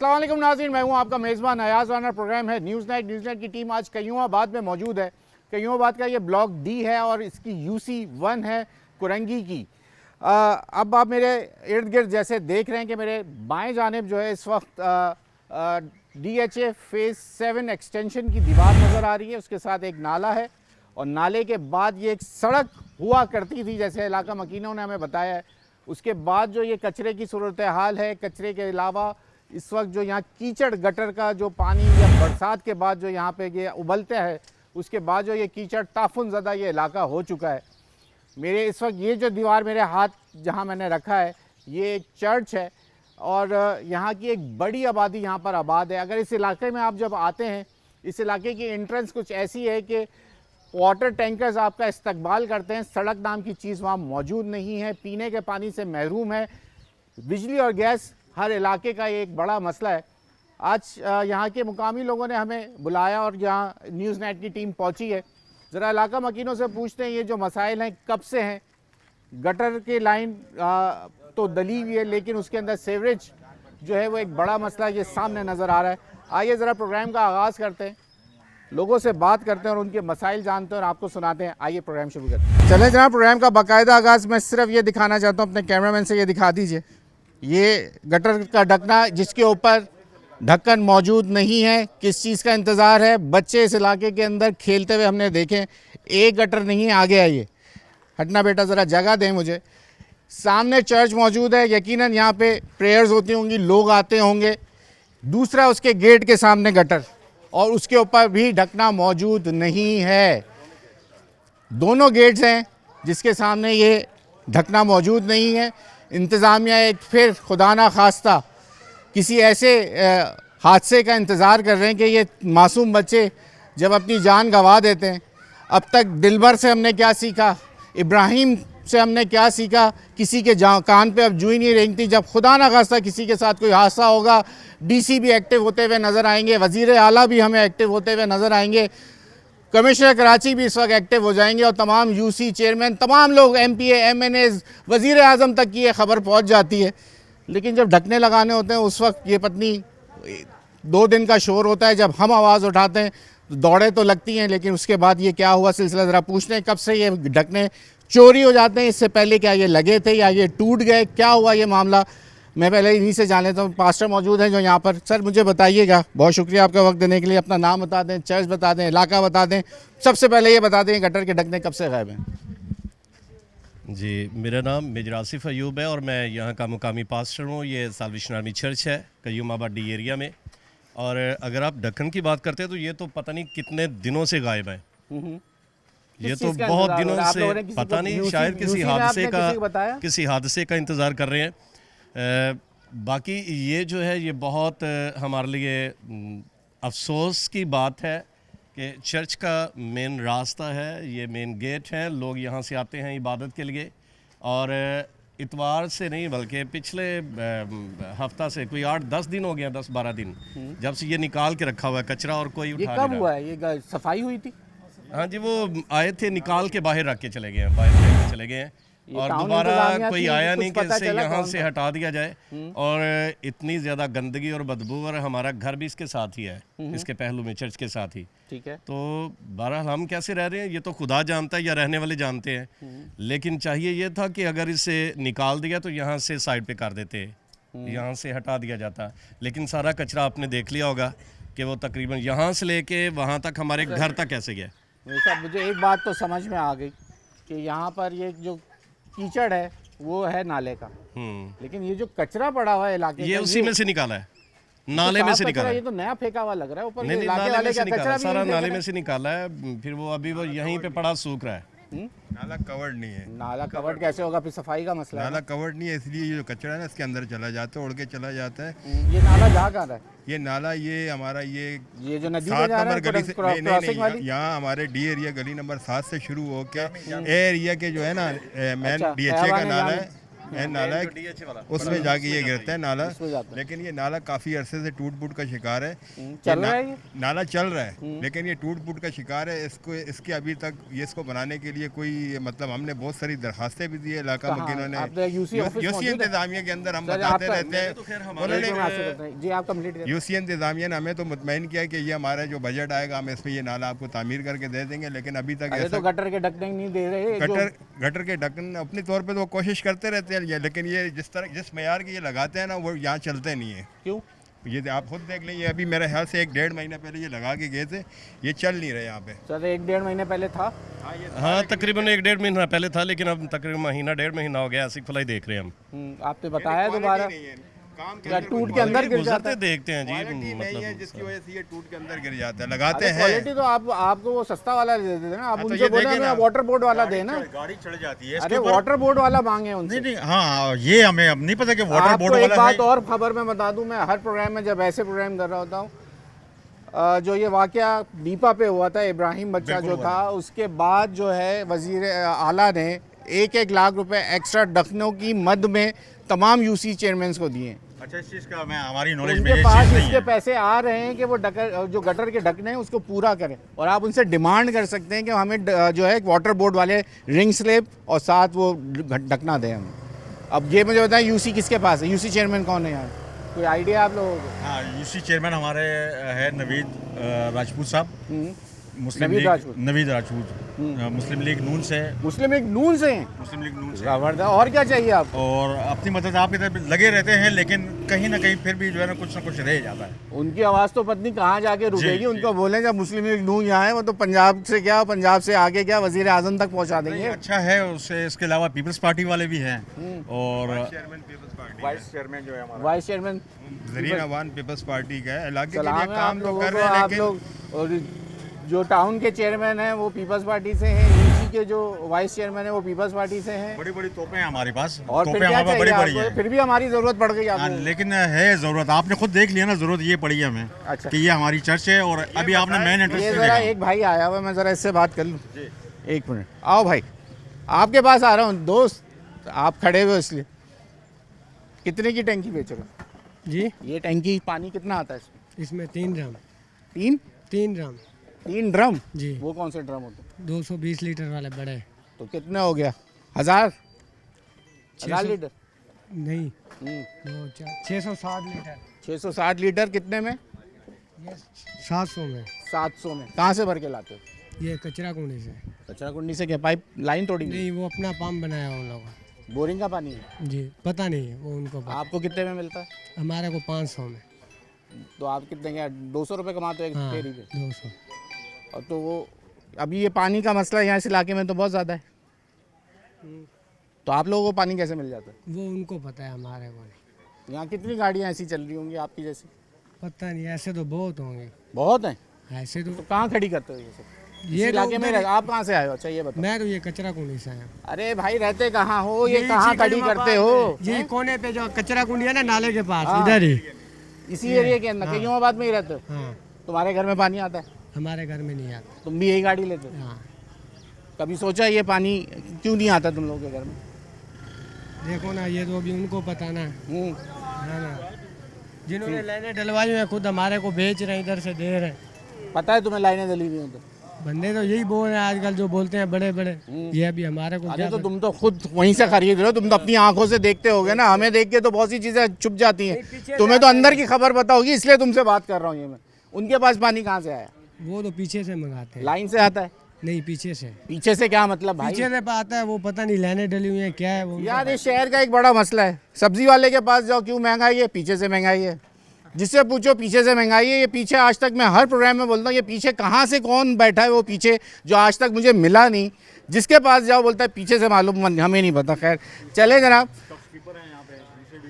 अस्सलाम वालेकुम नाज़रीन, मैं हूं आपका मेज़बान अयाज़ राना। प्रोग्राम है न्यूज़ नाइट। न्यूज़ नाइट की टीम आज कयूमाबाद में मौजूद है। कयूमाबाद का ये ब्लॉक डी है और इसकी UC1 है कुरंगी की। अब आप मेरे इर्द गिर्द जैसे देख रहे हैं कि मेरे बाएं जानिब जो है इस वक्त DHA फेज़ 7 एक्सटेंशन की दीवार नज़र आ रही है। उसके साथ एक नाला है और नाले के बाद ये एक सड़क हुआ करती थी, जैसे इलाका मकीनों ने हमें बताया है। उसके बाद जो ये कचरे की सूरत हाल है, कचरे के अलावा इस वक्त जो यहाँ कीचड़ गटर का जो पानी या बरसात के बाद जो यहाँ पे ये उबलते हैं, उसके बाद जो ये कीचड़ ताफुन ज़दा ये इलाका हो चुका है। मेरे इस वक्त ये जो दीवार मेरे हाथ जहाँ मैंने रखा है, ये एक चर्च है और यहाँ की एक बड़ी आबादी यहाँ पर आबाद है। अगर इस इलाके में आप जब आते हैं, इस इलाके की एंट्रेंस कुछ ऐसी है कि वाटर टैंकर्स आपका इस्तकबाल करते हैं। सड़क नाम की चीज़ वहाँ मौजूद नहीं है, पीने के पानी से महरूम है। बिजली और गैस हर इलाके का एक बड़ा मसला है। आज यहाँ के मुकामी लोगों ने हमें बुलाया और यहाँ न्यूज़ नाइट की टीम पहुँची है। ज़रा इलाका मकीनों से पूछते हैं ये जो मसाइल हैं कब से हैं। गटर की लाइन तो डली हुई है, लेकिन उसके अंदर सीवरेज जो है वो एक बड़ा मसला ये सामने नज़र आ रहा है। आइए ज़रा प्रोग्राम का आगाज़ करते हैं, लोगों से बात करते हैं और उनके मसाइल जानते हैं और आपको सुनाते हैं। आइए प्रोग्राम शुरू करते हैं। चलें जनाब, प्रोग्राम का बाकायदा आगाज़ मैं सिर्फ ये दिखाना चाहता हूँ, अपने कैमरामैन से ये दिखा दीजिए। ये गटर का ढकना जिसके ऊपर ढक्कन मौजूद नहीं है, किस चीज़ का इंतज़ार है? बच्चे इस इलाके के अंदर खेलते हुए हमने देखे। एक गटर नहीं है, आगे आइए, हटना बेटा, ज़रा जगह दें मुझे। सामने चर्च मौजूद है, यकीनन यहाँ पे प्रेयर्स होती होंगी, लोग आते होंगे। दूसरा उसके गेट के सामने गटर और उसके ऊपर भी ढकना मौजूद नहीं है। दोनों गेट्स हैं जिसके सामने ये ढकना मौजूद नहीं है। इंतज़ामिया एक फिर खुदा ना खास्ता किसी ऐसे हादसे का इंतज़ार कर रहे हैं कि ये मासूम बच्चे जब अपनी जान गंवा देते हैं। अब तक दिलबर से हमने क्या सीखा, इब्राहिम से हमने क्या सीखा, किसी के कान पे अब जू ही नहीं रेंगती। जब खुदा ना खास्ता किसी के साथ कोई हादसा होगा, DC भी एक्टिव होते हुए नज़र आएंगे, वज़ीर आला भी हमें एक्टिव होते हुए नज़र आएंगे, कमिश्नर कराची भी इस वक्त एक्टिव हो जाएंगे और तमाम UC चेयरमैन, तमाम लोग MPA MNAs, वज़ीर आज़म तक की ये खबर पहुंच जाती है। लेकिन जब ढकने लगाने होते हैं उस वक्त ये पत्नी 2 दिन का शोर होता है। जब हम आवाज़ उठाते हैं तो दौड़े तो लगती हैं, लेकिन उसके बाद ये क्या हुआ सिलसिला ज़रा पूछते हैं। कब से ये ढकने चोरी हो जाते हैं? इससे पहले क्या ये लगे थे या ये टूट गए? क्या हुआ ये मामला? मैं पहले इन्हीं से जान लेता हूँ। पास्टर मौजूद हैं जो यहाँ पर। सर मुझे बताइएगा, बहुत शुक्रिया आपका वक्त देने के लिए। अपना नाम बता दें, चर्च बता दें, इलाका बता दें। सबसे पहले ये बता दें गटर के ढकने कब से गायब हैं? जी, मेरा नाम मेजर आसिफ अयूब है और मैं यहाँ का मुकामी पास्टर हूँ। ये साल्वेशन आर्मी चर्च है कयूमाबाद डी एरिया में। और अगर आप ढक्कन की बात करते हैं तो ये तो पता नहीं कितने दिनों से गायब है। ये तो बहुत दिनों से, पता नहीं, शायद किसी हादसे का इंतज़ार कर रहे हैं। बाकी ये जो है ये बहुत हमारे लिए अफसोस की बात है कि चर्च का मेन रास्ता है, ये मेन गेट है, लोग यहाँ से आते हैं इबादत के लिए। और इतवार से नहीं बल्कि पिछले हफ्ता से कोई 8-10 दिन हो गया, 10-12 दिन जब से ये निकाल के रखा हुआ है कचरा और कोई उठा नहीं रहा। कब हुआ है ये? सफाई हुई थी? हाँ जी, वो आए थे, निकाल के बाहर रख के चले गए हैं, बाहर फेंक के चले गए हैं और दोबारा कोई आया नहीं कि इसे यहाँ से हटा दिया जाए। और इतनी ज़्यादा गंदगी और बदबू, और हमारा घर भी इसके साथ ही है, इसके पहलू में, चर्च के साथ ही। ठीक है। तो बहरहाल हम कैसे रह रहे हैं ये तो खुदा जानता है या रहने वाले जानते हैं। लेकिन चाहिए ये था कि अगर इसे निकाल दिया तो यहाँ से साइड पे कर देते, यहाँ से हटा दिया जाता। लेकिन सारा कचरा आपने देख लिया होगा कि वो तकरीबन यहाँ से लेके वहाँ तक हमारे घर तक कैसे गया। मुझे एक बात तो समझ में आ गई कि यहाँ पर ये जो कीचड़ है वो है नाले का, लेकिन ये जो कचरा पड़ा हुआ है इलाके ये उसी में से निकाला है, नाले में से निकाला है। ये तो नया फेंका हुआ लग रहा है ऊपर। नहीं, नाले में से निकाला, सारा नाले में से निकाला है। फिर वो अभी वो यहीं पे पड़ा सूख रहा है। नाला कवर्ड नहीं है। नाला कवर्ड कैसे होगा? फिर सफाई का मसला है। नाला कवर्ड नहीं है, इसलिए ये जो कचरा है ना इसके अंदर चला जाता है, उड़ के चला जाता है। ये नाला जा कहाँ रहा है? ये नाला ये हमारा ये जो नदी 7 नंबर गली से नहीं, यहाँ हमारे D एरिया गली नंबर 7 से शुरू होकर ए एरिया के जो है ना मेन DHA का नाला है, मेन नाला है, DH वाला। उसमें जाके ये गिरता है नाला। इसमें जाता है। लेकिन ये नाला काफ़ी अरसे से टूट फूट का शिकार है। चल रहा है ये? नाला चल रहा है लेकिन ये टूट फूट का शिकार है। इसके अभी तक ये इसको बनाने के लिए कोई मतलब हमने बहुत सारी दरखास्तें भी दी है इलाका मुखिनों आप तो यूसी ऑफिस यूसी मौजूद है? इंतजामिया के अंदर हम सर, बताते आपका- रहते हैं। तो खैर एक उन्होंने मिनट आपसे करते हैं। जी आप कंप्लीट करें। यूसी इंतजामिया ने हमें तो मुतमईन किया कि ये हमारा जो बजट आएगा हम इसमें ये नाला आपको तामीर करके दे देंगे, लेकिन अभी तक अरे ऐसा तो गटर के ढकने नहीं दे रहे जो गटर के ढक्कन अपने तौर पे तो वो कोशिश करते रहते हैं लेकिन ये जिस मयार के ये लगाते हैं ना वो यहाँ चलते नहीं है। क्यों? ये आप खुद देख लें, ये अभी मेरे ख्याल से 1-1.5 महीने पहले ये लगा के गए थे, ये चल नहीं रहे यहाँ पे। सर 1-1.5 महीने पहले था। हाँ तकरीबन 1-1.5 महीना पहले था, लेकिन अब तकरीबन महीना 1.5 महीना हो गया ऐसी खुलाई देख रहे हैं हम। आपने बताया दोबारा काम के क्या अंदर टूट के अंदर गिर जाता गुजरते है? देखते हैं जी, क्वालिटी नहीं है मतलब जिसकी वजह से ये टूट के अंदर गिर जाता है। लगाते हैं क्वालिटी तो आपको वो सस्ता वाला दे देते ना, आप हाँ, तो उनसे ये बोले देखें हमें ना, वाटर बोर्ड वाला देना। गाड़ी चढ़ जाती है अरे इसके ऊपर। वाटर बोर्ड वाला मांगे उनसे। नहीं नहीं, हाँ ये हमें अब नहीं पता कि वाटर आपको बोर्ड एक वाला बात है। और खबर में बता दूं, मैं हर प्रोग्राम में जब ऐसे प्रोग्राम कर रहा होता हूँ, जो ये वाकया बीपा पे हुआ था, इब्राहिम बच्चा जो था, उसके बाद जो है वजीर आला ने 1-1 लाख रुपए एक्स्ट्रा ढकनों की मद में तमाम यूसी चेयरमैन को दिए। अच्छा, इस चीज का मैं हमारी नॉलेज में उनके ये पास चीज नहीं इसके है। पैसे आ रहे हैं कि वो जो गटर के ढकने हैं उसको पूरा करें, और आप उनसे डिमांड कर सकते हैं कि हमें जो है वाटर बोर्ड वाले रिंग स्लैब और साथ वो ढकना दें हमें। अब ये मुझे बताएं यूसी किसके पास है? यूसी चेयरमैन कौन है यहाँ? कोई आइडिया आप लोगों को? हाँ, यूसी चेयरमैन हमारे है नवीद राजपूत साहब, मुस्लिम नवीद लीग राजपूत। नवीद राजपूत मुस्लिम लीग नून से है। मुस्लिम लीग नून से हैं? मुस्लिम लीग नून से। जबरदस्त। और क्या चाहिए आपको? और अपनी मदद आपकी तरफ लगे रहते हैं, लेकिन कहीं ना कहीं फिर भी जो है ना कुछ रह जाता है। उनकी आवाज़ तो पत्नी कहाँ जाके रुकेगी? जी। उनको बोलें जब मुस्लिम लीग नून यहाँ है, वो तो पंजाब से क्या, पंजाब से आगे क्या, वजीर आजम तक पहुँचा नहीं, देंगे। अच्छा है उससे। इसके अलावा पीपल्स पार्टी वाले भी हैं और वाइस चेयरमैन जरीन अवान पीपल्स पार्टी का है, इलाके के सलाम लिए है आप काम तो लोगों कर को। रहे हैं आप लेकिन लोग, और जो टाउन के चेयरमैन हैं वो पीपल्स पार्टी से हैं, यूसी के जो वाइस चेयरमैन है वो पीपल्स पार्टी से हैं, बड़ी बड़ी तोपें हैं हमारे पास। और फिर तोपें क्या हमारे बड़ी बड़ी चाहिए हैं। आपको? फिर भी हमारी जरूरत पड़ गई हाँ, आपको। लेकिन है ज़रूरत। आपने खुद देख लिया ना, ज़रूरत ये पड़ी है हमें अच्छा। कि ये हमारी चर्च है। और अभी आपने मेन एंट्रेंस ये में जरा देखा। एक भाई आया हुआ है, मैं जरा इससे बात कर लूँ। एक मिनट, आओ भाई, आपके पास आ रहा हूँ दोस्त, आप खड़े हुए हो इसलिए। कितने की टैंकी बेच रहे हो? जी, ये टैंकी पानी कितना आता है इसमें? इसमें 3 ड्रम। 3 drum 3 drum? जी। वो कौन से ड्रम होते हैं? 220 लीटर वाले बड़े। तो कितने हो गया? 1000 लीटर? नहीं, हम्म, 660 लीटर। 660 लीटर कितने में? ये 700 में। 700 में। कहाँ से भर के लाते हो? ये कचरा कुंडी से। कचरा कुंडी से क्या पाइप लाइन तोड़ी? नहीं, वो अपना पंप बनाया उन लोगों का। बोरिंग का पानी है? जी, पता नहीं, वो उनको पता। आपको कितने में मिलता है? हमारे को 500 में। तो आप कितने क्या 200 रुपये कमाते हो एक हाँ, फेरी पे? 200। और तो वो अभी ये पानी का मसला यहाँ इस इलाके में तो बहुत ज़्यादा है, तो आप लोगों को पानी कैसे मिल जाता है? वो उनको पता है, हमारे को नहीं। यहाँ कितनी गाड़ियाँ ऐसी चल रही होंगी आपकी जैसी? पता नहीं, ऐसे तो बहुत होंगे। बहुत हैं। ऐसे तो तो कहाँ खड़ी करते हो ये सब? ये इस इलाके लोग में मेरे- आप कहाँ से आए हो? अच्छा ये बताओ। मैं तो ये कचरा कुंडी से आया। अरे भाई रहते कहाँ हो? ये यही कहाँ चिकन खड़ी माबाद करते हो? में। ये कोने पे जो कचरा कुंडी है ना, नाले के पास, हाँ। इधर ही। इसी एरिया के अंदर कईमाबाद में ही रहते हो? हाँ, तुम्हारे घर में पानी आता है? हमारे घर में नहीं आता। तुम भी यही गाड़ी लेते हो? हाँ, कभी सोचा ये पानी क्यों नहीं आता तुम लोगों के घर में? देखो ना, ये तो अभी उनको पता ना, हम्म, है ना। जिन्होंने लाइनें डलवाई हैं खुद हमारे को बेच रहे हैं, इधर से दे रहे हैं। पता है तुम्हें लाइनें डली हुई हैं तो? बंदे तो यही बोल रहे हैं आजकल, जो बोलते हैं बड़े बड़े। ये अभी हमारे को अरे क्या तो पता। तुम तो खुद वहीं से खरीद रहे हो, तुम तो अपनी आंखों से देखते होगे ना, हमें देख के तो बहुत सी चीजें छुप जाती हैं। तुम्हें तो अंदर की खबर पता होगी, इसलिए तुमसे बात कर रहा हूँ ये मैं। उनके पास पानी कहाँ से आया? वो तो पीछे से मंगाते हैं। लाइन से आता है? नहीं, पीछे से। पीछे से क्या मतलब भाई? पीछे से आता है, वो पता नहीं लाइनें डली हुई हैं क्या है वो। यार ये शहर का एक बड़ा मसला है। सब्जी वाले के पास जाओ, क्यों महंगाई है? पीछे से महंगाई है। जिससे पूछो पीछे से महंगाई है। ये पीछे आज तक मैं हर प्रोग्राम में बोलता हूँ, ये पीछे कहाँ से कौन बैठा है वो पीछे, जो आज तक मुझे मिला नहीं। जिसके पास जाओ बोलता है पीछे से मालूम, हमें नहीं पता। खैर चले जनाब।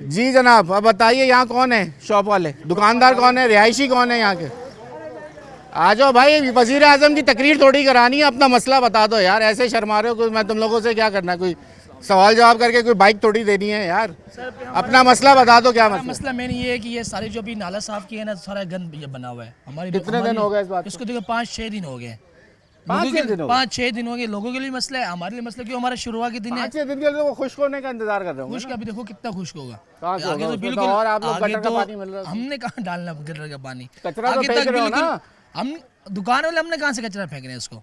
जी जनाब, अब बताइए यहाँ कौन है? शॉप वाले, दुकानदार कौन है? रिहायशी कौन है यहाँ के? आ जाओ भाई, वजीर आजम की तकरीर थोड़ी करानी है, अपना मसला बता दो यार। ऐसे शर्मा रहे हो, कोई मैं तुम लोगों से क्या करना, कोई सवाल जवाब करके कोई बाइक थोड़ी देनी है यार। अपना मसला बता दो, क्या मसला? मसला मेन ये है कि ये सारे जो अभी नाला साफ किए ना, सारा गंद ये बना हुआ है। हमारी कितने दिन हो गए इस बात को? इसको देखो 5-6 दिन हो गए। पाँच छह दिनों के लोगों के लिए मसला है, हमारे लिए मसला क्यों? हमारा शुरुआत के दिन है। 5-6 दिन के लिए वो खुश्क होने का इंतजार कर रहे होंगे खुश्क अभी देखो कितना खुश्क होगा। कहाँ से आगे होगा? तो उसमें बिल्कुल और आप लोग आगे गटर का तो पानी मिल रहा है। हमने कहाँ डालना गटर का पानी? कचरा तो आगे फेंक तक रहे हो बिल्कुल ना? हम दुकान वाले हमने कहाँ से कचरा फेंक रहे हैं इसको?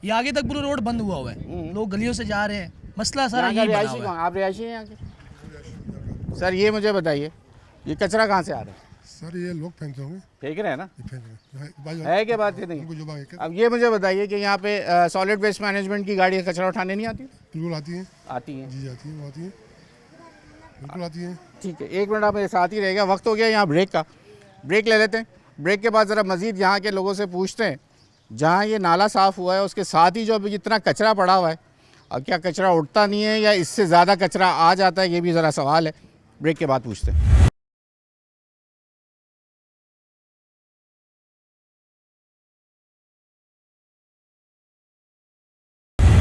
ये आगे तक पूरा रोड बंद हुआ है, लोग गलियों से जा रहे हैं, मसला सारा यहाँ का यही बना रिहायशी हुआ कौन? है। आप रिहायशी हैं यहाँ के? सर ये मुझे बताइए, ये कचरा कहाँ से आ रहा है? सर ये लोग फेंकते होंगे, फेंक रहे हैं ना? ये फेंक रहे हैं। बाजू है क्या बात? नहीं। उनको जो बात है, अब ये मुझे बताइए कि यहाँ पे सॉलिड वेस्ट मैनेजमेंट की गाड़ियाँ कचरा उठाने नहीं आती? बिल्कुल आती हैं, आती हैं। जी आती हैं, वो आती हैं, बिल्कुल आती हैं। ठीक है, एक मिनट आप मेरे साथ ही रहेगा। वक्त हो गया यहाँ ब्रेक का, ब्रेक ले लेते हैं। ब्रेक के बाद ज़रा मज़ीद यहाँ के लोगों से पूछते हैं, जहाँ ये नाला साफ़ हुआ है उसके साथ ही जो अभी जितना कचरा पड़ा हुआ है, अब क्या कचरा उठता नहीं है या इससे ज़्यादा कचरा आ जाता है, ये भी ज़रा सवाल है। ब्रेक के बाद पूछते हैं।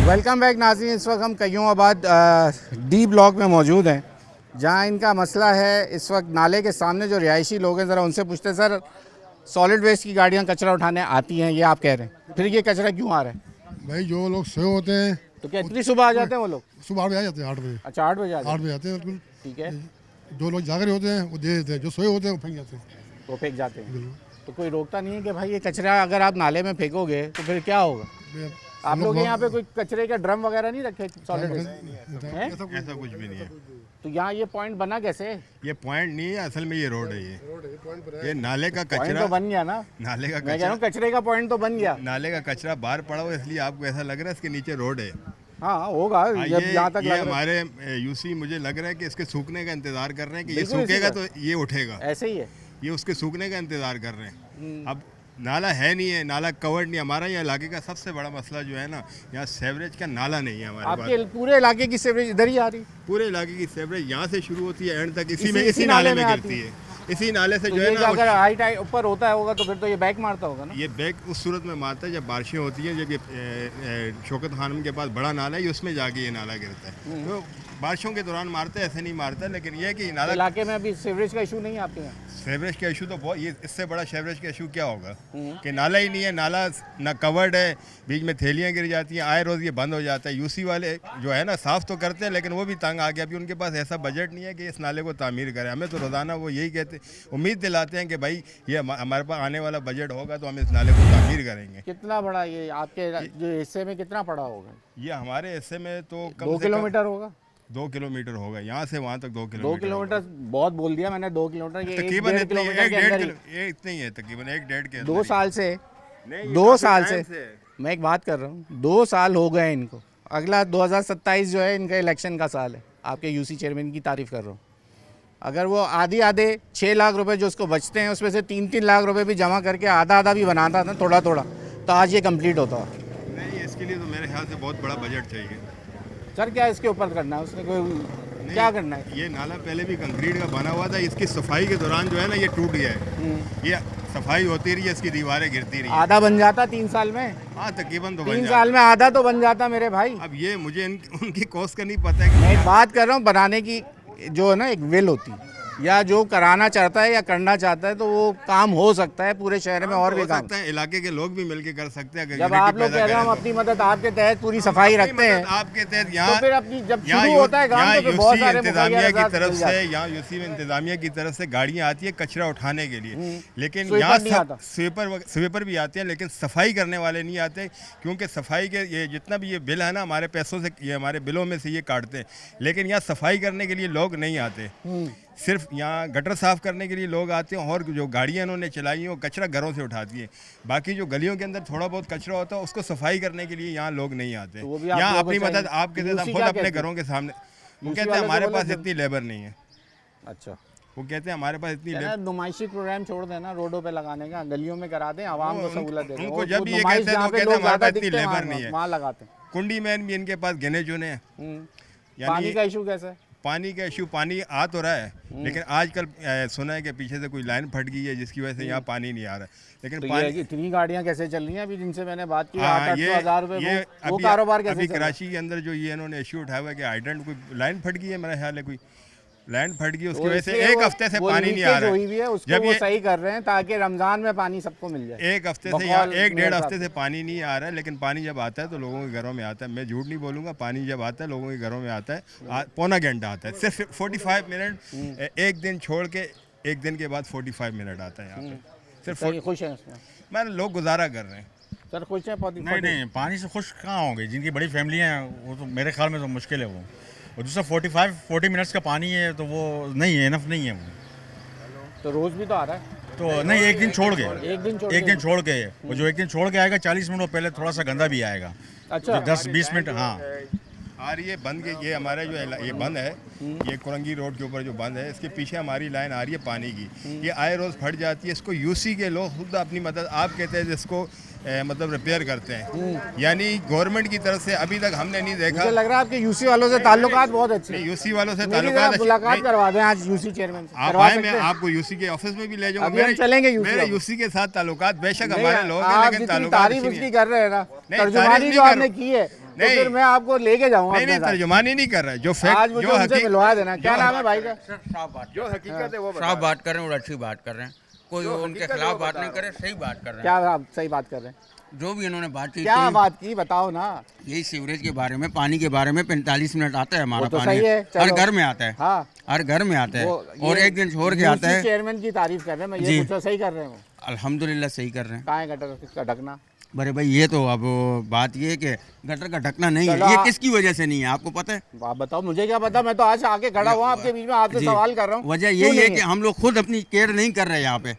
वेलकम बैक नाज़रीन, इस वक्त हम कयूमाबाद डी ब्लॉक में मौजूद हैं, जहां इनका मसला है इस वक्त नाले के सामने जो रिहायशी लोग हैं, ज़रा उनसे पूछते हैं। सर, सॉलिड वेस्ट की गाड़ियां कचरा उठाने आती हैं, ये आप कह रहे हैं, फिर ये कचरा क्यों आ रहा है? भाई जो लोग सोए होते हैं तो क्या इतनी सुबह आ जाते हैं वो लोग? सुबह 8 बजे आ जाते हैं, 8 बजे, अच्छा, 8 बजे आ जाते 8 बजे आते हैं बिल्कुल। हैं। ठीक है, जो लोग जाग रहे होते हैं वो दे देते हैं, जो सोए होते हैं वो फेंक जाते हैं। वो फेंक जाते हैं। तो कोई रोकता नहीं है कि भाई ये कचरा अगर आप नाले में फेंकोगे तो फिर क्या होगा? आप लोग यहाँ पे कोई कचरे का ड्रम वगैरह नहीं रखे सॉलिड वेस्ट? हैं? ऐसा कुछ भी नहीं है। तो यहाँ ये पॉइंट बना कैसे? ये पॉइंट नहीं है, असल में ये रोड है। ये नाले का पॉइंट कचरा, तो बन गया ना? नाले का मैं कह रहा कचरा, हूँ कचरे का पॉइंट तो बन गया। नाले का कचरा बाहर पड़ा हुआ, इसलिए आपको ऐसा लग रहा है इसके नीचे रोड है। हाँ होगा, हाँ, जब यहाँ तक ये लग रहा है। हमारे यूसी मुझे लग रहा है कि इसके सूखने का इंतजार कर रहे हैं कि ये बिल्कुल इसी सूखेगा का। तो ये उठेगा। ऐसे ही है। ये उसके सूखने का इंतजार कर रहे हैं। अब नाला है नहीं है, नाला कवर्ड नहीं है। हमारा यहाँ इलाके का सबसे बड़ा मसला जो है ना, यहाँ सेवरेज का नाला नहीं है हमारे आपके पास। पूरे इलाके की सीवरेज इधर ही आ रही? पूरे इलाके की सेवरेज यहाँ से शुरू होती है एंड तक इसी इसी नाले में आती गिरती है। इसी नाले से तो जो ये है जो ना अगर हाइट ऊपर होता है होगा तो फिर तो ये बैक मारता होगा ना? ये बैग उस सूरत में मारता है जब बारिशें होती हैं, जब ये शौकत खानम के पास बड़ा नाला है, ये उसमें जाके ये नाला गिरता है। तो बारिशों के दौरान मारता है, ऐसे नहीं मारता, लेकिन ये है कि नाला इलाके में अभी सीवरेज का इशू नहीं है आपके यहाँ? सेवरेज का इशू तो बहुत, ये इससे बड़ा सेवरेज का इशू क्या होगा कि नाला ही नहीं है, नाला ना कवर्ड है, बीच में थैलियाँ गिर जाती हैं, आए रोज़ ये बंद हो जाता है। यूसी वाले जो है ना साफ़ तो करते हैं, लेकिन वो भी तंग आ गया। अभी उनके पास ऐसा बजट नहीं है कि इस नाले को तामीर करें। हमें तो रोज़ाना वो यही कहते, उम्मीद दिलाते हैं कि भाई ये हमारे पास आने वाला बजट होगा तो हम इस नाले को तामीर करेंगे। कितना बड़ा ये आपके जो हिस्से में कितना पड़ा होगा? ये हमारे हिस्से में तो 2 किलोमीटर होगा? 2 किलोमीटर होगा, यहाँ से वहाँ तक 2 2 किलोमीटर। किलोमीटर बहुत बोल दिया मैंने। 2 किलोमीटर ये तकरीबन 1.5 इतनी किलोमीटर के अंदर ही। ये इतनी है, तकरीबन 1-1.5 के 2 साल से, नहीं, ये 2 काफी साल टाइम से मैं एक बात कर रहा हूँ, 2 साल हो गए इनको। अगला 2027 जो है इनका इलेक्शन का साल है। आपके यूसी चेयरमैन की तारीफ कर रहा हूँ। अगर वो आधे 6 लाख रुपए जो उसको बचते हैं उसमें से 3-3 लाख रुपए भी जमा करके आधा भी बनाता था थोड़ा थोड़ा, तो आज ये कंप्लीट होता। नहीं, इसके लिए तो मेरे ख्याल से बहुत बड़ा बजट चाहिए। सर क्या इसके ऊपर करना है उसने? कोई क्या करना है? ये नाला पहले भी कंक्रीट का बना हुआ था, इसकी सफाई के दौरान जो है ना ये टूट गया है। ये सफाई होती रही है, इसकी दीवारें गिरती रही। आधा बन जाता 3 साल में? हाँ, तकरीबन तो बन 3 जाता। साल में आधा तो बन जाता मेरे भाई। अब ये मुझे उनकी कॉस्ट का नहीं पता है कि मैं एक बात कर रहा हूँ, बनाने की जो है ना एक विल होती है, या जो कराना चाहता है या करना चाहता है तो वो काम हो सकता है पूरे शहर में। और भी हो काम सकता है, इलाके के लोग भी मिलके कर सकते हैं। अगर जब unity आप लोग पैदा कह रहे हो हम करें तो। अपनी मदद आपके तहत पूरी सफाई अपनी रखते हैं, मदद आपके तहत तो यहाँ फिर अपनी जब यहाँ शुरू होता है काम यहाँ तो फिर बहुत यूसी सारे इंतजामिया की मुखर्रियात तरफ मिल से, जाते हैं। यहाँ यूसी इंतजामिया की तरफ से गाड़ियाँ आती है कचरा उठाने के लिए, लेकिन स्वीपर यहाँ नहीं आता। स्वीपर भी आते हैं, लेकिन सफाई करने वाले नहीं आते, क्योंकि सफाई के ये जितना भी ये बिल है ना हमारे पैसों से, ये हमारे बिलों में से ये काटते हैं, लेकिन यहाँ सफाई करने के लिए लोग नहीं आते। सिर्फ यहाँ गटर साफ़ करने के लिए लोग आते हैं, और जो गाड़ियाँ इन्होंने चलाई हैं वो कचरा घरों से उठाती हैं। बाकी जो गलियों के अंदर थोड़ा बहुत कचरा होता है उसको सफाई करने के लिए यहाँ लोग नहीं आते। तो वो भी आप यहाँ लोगों को अपनी मदद चाहिए। आपके यूसी साथ खुद क्या अपने कहते हैं? घरों के सामने, वो यूसी कहते हैं वाले तो हमारे बोले पास जब- इतनी लेबर नहीं है। अच्छा, वो कहते हैं हमारे पास इतनी यार लेबर। नुमाइशी प्रोग्राम छोड़ देना, रोडों पे लगाने का, गलियों में करा दें, आवाम को सहूलत दे दें। उनको वो जब ये नुमाइश कहते हैं जहाँ तो पे कहते लोग हैं हमारे ज़्यादा पास इतनी दिखते हैं, लेबर नहीं है। वहाँ लगाते हैं। कुंडी मैन भी इनके पास गिने चुने हैं। पानी का इशू कैसा है? पानी का इशू, पानी आ तो रहा है, लेकिन आजकल सुना है कि पीछे से कोई लाइन फट गई है जिसकी वजह से यहाँ पानी नहीं आ रहा है। लेकिन तो ये पानी है कि इतनी गाड़ियाँ कैसे चल रही हैं अभी जिनसे मैंने बात की? हाँ, 800 हज़ार रुपए ये वो अभी कारोबार कैसे अभी चल रहा है? कराची के अंदर जो ये इन्होंने इशू उठाया हुआ है कि हाइड्रेंट कोई लाइन फट गई है, मेरा ख्याल है कोई, लैंड फट गई, उसकी वो वजह से इसलिए एक वो- हफ्ते से वो पानी नहीं आ लीकेज रहा हुई भी है, है। उसको जब वो ये सही कर रहे हैं ताकि रमजान में पानी सबको मिल जाए। एक हफ्ते से बकौल यहाँ एक मेयर डेढ़ हफ्ते साहब। से पानी नहीं आ रहा है, लेकिन पानी जब आता है तो लोगों के घरों में आता है। मैं झूठ नहीं बोलूँगा, पानी जब आता है लोगों के घरों में आता है, पौना घंटा आता है, सिर्फ 45 मिनट एक दिन छोड़ के, एक दिन के बाद 45 मिनट आता है यहाँ पे सिर्फ। सही, खुश हैं इसमें मैं लोग गुजारा कर रहे हैं। सर, खुश हैं बहुत? नहीं नहीं, पानी से खुश कहाँ होंगे, जिनकी बड़ी फैमिलियाँ हैं वो तो मेरे ख्याल में तो मुश्किल है वो। और दूसरा 40 मिनट्स का पानी है तो वो नहीं है, इनफ नहीं है वो। तो रोज भी तो आ रहा है। तो नहीं, एक दिन छोड़ के, एक दिन छोड़ एक दिन छोड़ के, वो जो एक दिन छोड़ के आएगा 40 मिनट पहले थोड़ा सा गंदा भी आएगा, अच्छा। 10-20 मिनट। हाँ, आ रही है बंद के, ये हमारा जो ये बंद है, ये कुरंगी रोड के ऊपर जो बंद है, इसके पीछे हमारी लाइन आ रही है पानी की। ये आए रोज़ फट जाती है। इसको यूसी के लोग खुद अपनी मदद, आप कहते हैं जिसको मतलब रिपेयर करते हैं, यानी गवर्नमेंट की तरफ से अभी तक हमने नहीं देखा। मुझे लग रहा है आपके यूसी वालों से ताल्लुकात बहुत अच्छे हैं। यूसी वालों से मेरी ताल्लुकात जरा मुलाकात नहीं, करवा दें आज यूसी चेयरमैन से। आप करवा आए, सकते मैं हैं? आपको यूसी के ऑफिस में भी ले जाऊंगा। अभी हम चलेंगे यूसी मेरे ऑफिस। यूसी के साथ ताल्लुकात बेशक नहीं, हमारे लोग हैं, आप लेकिन जितनी ताल्लुकात तारीफ अच्छी उसकी नहीं कर रहे हैं ना, नहीं, तर्जुमानी तारीफ जो नहीं आपने कर- की है, तो नहीं। फिर मैं आपको लेके जाऊंगा नहीं नहीं, अपने साथ। तर्जुमानी नहीं कर रहा है, जो आज फैक्ट मुझे जो उनसे मिलवा देना। क्या जो नाम है भाई का? जो हकीकत है वो साफ बात कर रहे हैं और अच्छी बात कर रहे हैं, कोई उनके खिलाफ बात नहीं करे, सही बात कर रहे क्या आप सही बात कर रहे हैं? हैं। जो भी इन्होंने बातचीत क्या की, बात की बताओ ना। यही सीवरेज के बारे में, पानी के बारे में 45 मिनट आता है हमारा वो तो पानी, सही है, हर चलो। घर में आता है, हाँ, हर घर में आता है, वो और ये एक दिन छोड़ के आता यूसी है। चेयरमैन की तारीफ कर रहे हैं, मैं ये जी। पूछ रहा हूं, सही कर रहे हैं वो? अल्हम्दुलिल्लाह सही कर रहे हैं। कहाँ है गटर का ढकना? बड़े भाई ये तो अब बात ये है कि गटर का ढकना नहीं चलो है, ये आप- किसकी वजह से नहीं है आपको पता है? आप बताओ, मुझे क्या पता, मैं तो आज आके खड़ा हुआ आपके बीच में, आपसे जी। सवाल कर रहा हूँ। वजह क्यों यही है नहीं कि हम लोग खुद अपनी केयर नहीं कर रहे यहाँ पे।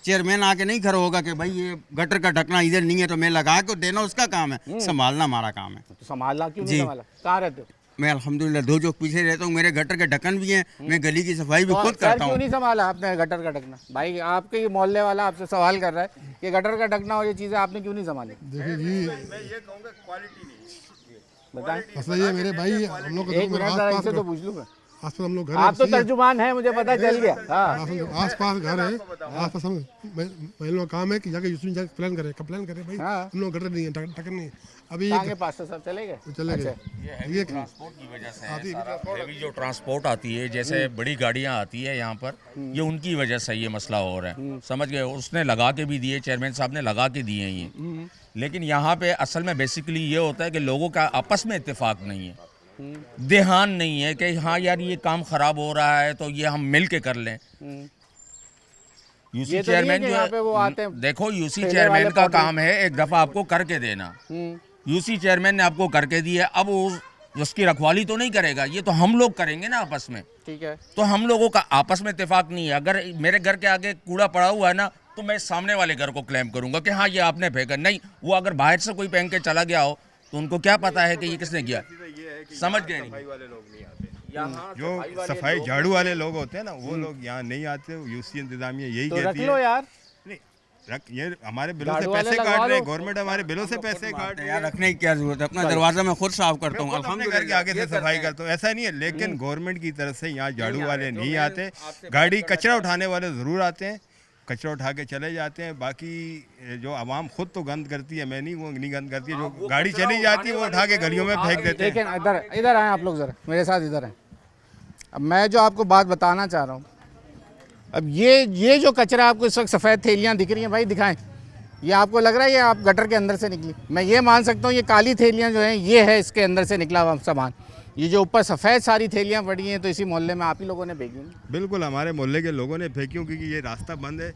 चेयरमैन आके नहीं खड़ा होगा कि भाई ये गटर का ढकना इधर नहीं है तो मैं लगा के देना उसका काम है, संभालना हमारा काम है। तो संभालना क्यों नहीं जी। संभाला? कहाँ रहते हो? मैं अल्हम्दुलिल्लाह 2 चौक पीछे रहता हूँ, मेरे गटर के ढक्कन भी हैं, मैं गली की सफाई भी तो खुद सर करता क्यों हूँ। नहीं संभाला आपने गटर का ढकना? भाई आपके ये मोहल्ले वाला आपसे सवाल कर रहा है कि गटर का ढकना और ये चीज़ें आपने क्यों नहीं संभाली? देखिए जी, बताएं। मसला ये है मेरे भाई, हम लोग एक मिनट जरा इनसे तो आस पूछ लूँ मैं। पास हम लोग घर आप तो हैं, तर्जुमान हैं, मुझे पता चल गया। हाँ, आस पास घर है, आस पास हम महिलाओं का काम है कि जाके यूसी जाके कंप्लेन करें भाई हाँ। हम लोग गटर नहीं है, ढक्कन नहीं है। अभी कहाँ के पास से सब चले गए? चले गए। ये ट्रांसपोर्ट की वजह से है सारा। हैवी जो ट्रांसपोर्ट आती है, जैसे बड़ी गाड़ियां आती है यहाँ पर, ये उनकी वजह से ये मसला हो रहा है, समझ गए? उसने लगा के भी दिए, चेयरमैन साहब ने लगा के दिए हैं ये, लेकिन यहाँ पे असल में बेसिकली ये होता है कि लोगों का आपस में इत्तेफाक नहीं है, ध्यान नहीं है कि हाँ यार ये काम खराब हो रहा है तो ये हम मिल के कर लें। यूसी ये तो नहीं है चेयरमैन कि जो यहाँ पे वो आते हैं, देखो यूसी ठेले चेयरमैन वाले का पॉट में। काम है एक दफ़ा आपको करके देना। यूसी चेयरमैन ने आपको करके दी है, अब उसकी रखवाली तो नहीं करेगा, ये तो हम लोग करेंगे ना आपस में। ठीक है। तो हम लोगों का आपस में इत्तेफाक नहीं है। अगर मेरे घर के आगे कूड़ा पड़ा हुआ है ना, तो मैं सामने वाले घर को क्लेम करूंगा कि हाँ ये आपने फेंका। नहीं, वो अगर बाहर से कोई फेंक के चला गया हो तो उनको क्या पता है कि ये किसने किया? समझ गए नहीं? जो सफाई झाड़ू वाले लोग होते हैं ना, वो लोग यहाँ नहीं आते। यूसी इंतजामिया यही तो रख कहती लो है। यार। नहीं, ये हमारे बिलों से झाड़ू वाले पैसे लगवा काट रहे हैं, लो। गवर्नमेंट हमारे बिलों से पैसे काट रही यार है। रखने की क्या जरूरत है, अपना दरवाजा मैं खुद साफ करता हूँ मैं खुद अपने घर के अल्हम्दुलिल्लाह। आगे से सफाई करता हूँ, ऐसा नहीं है। लेकिन गवर्नमेंट की तरफ से यहाँ झाड़ू वाले नहीं आते। गाड़ी कचरा उठाने वाले ज़रूर आते हैं, कचरा उठा के चले जाते हैं। बाकी जो आवाम खुद तो गंद करती है, मैं नहीं, वो नहीं गंद करती है। जो गाड़ी चली जाती है वो उठा के गलियों में फेंक देते हैं। लेकिन इधर इधर आए आप लोग, ज़रा मेरे साथ इधर आए। अब मैं जो आपको बात बताना चाह रहा हूँ, अब ये जो कचरा आपको इस वक्त सफ़ेद थैलियाँ दिख रही हैं, भाई दिखाएं। ये आपको लग रहा है ये आप गटर के अंदर से निकली? मैं ये मान सकता हूँ ये काली थैलियाँ जो हैं ये है इसके अंदर से निकला हुआ सामान। ये जो ऊपर सफ़ेद सारी थैलियाँ पड़ी हैं तो इसी मोहल्ले में आप ही लोगों ने फेंकी हैं। बिल्कुल हमारे मोहल्ले के लोगों ने फेंकी, क्योंकि ये रास्ता बंद है।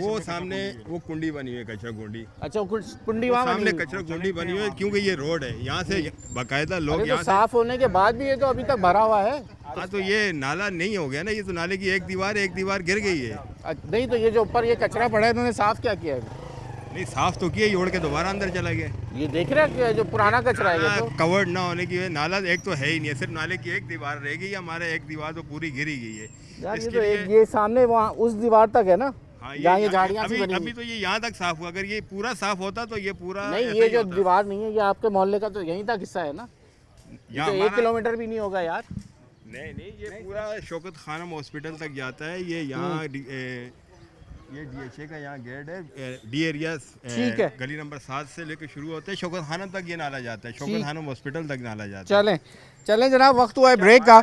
वो सामने वो कुंडी बनी हुई है, कचरा कुंडी, अच्छा, कुंडी वो वहाँ सामने बनी हुई। कचरा कुंडी बनी हुई है, क्योंकि ये रोड है। यहाँ से बाकायदा लोग अरे तो यहाँ से। साफ होने के बाद भी ये तो अभी तक भरा हुआ है। हाँ, तो ये नाला नहीं हो गया ना, ये तो नाले की एक दीवार गिर गई है। नहीं तो ये जो ऊपर ये कचरा पड़ा है इन्होंने साफ क्या किया है? नहीं, साफ तो किया, जोड़ के दोबारा अंदर चला गया। ये देख रहे हैं जो पुराना कचरा है ये तो। कवर्ड ना होने की वजह, नाला एक तो है ही नहीं है, सिर्फ नाले की एक दीवार रह गई है। हमारे एक दीवार तो पूरी गिरी गई है। यार ये इसके तो लिए- एक ये सामने वहाँ उस दीवार तक है ना, हाँ, जहाँ ये झाड़ियाँ सी अभी बनी अभी हुई। तो ये यहाँ तक साफ हुआ। अगर ये पूरा साफ होता तो ये पूरा नहीं, ऐसा ये ही जो होता। दीवार नहीं है ये आपके मोहल्ले का तो यहीं तक हिस्सा है ना। ये यहाँ तो 1 हमारा- किलोमीटर भी नहीं होगा यार। नहीं, ये पूरा शौकत खानम हॉस्पिटल तक जाता है। ये यहाँ ये DHA का यहाँ गेट है, डी एरिया ठीक है। गली नंबर 7 से लेकर शुरू होते हैं, शौकत खानम तक ये नाला जाता है, शौकत खानम हॉस्पिटल तक नाला जाता है। चलें चलें जनाब, वक्त हुआ है ब्रेक का।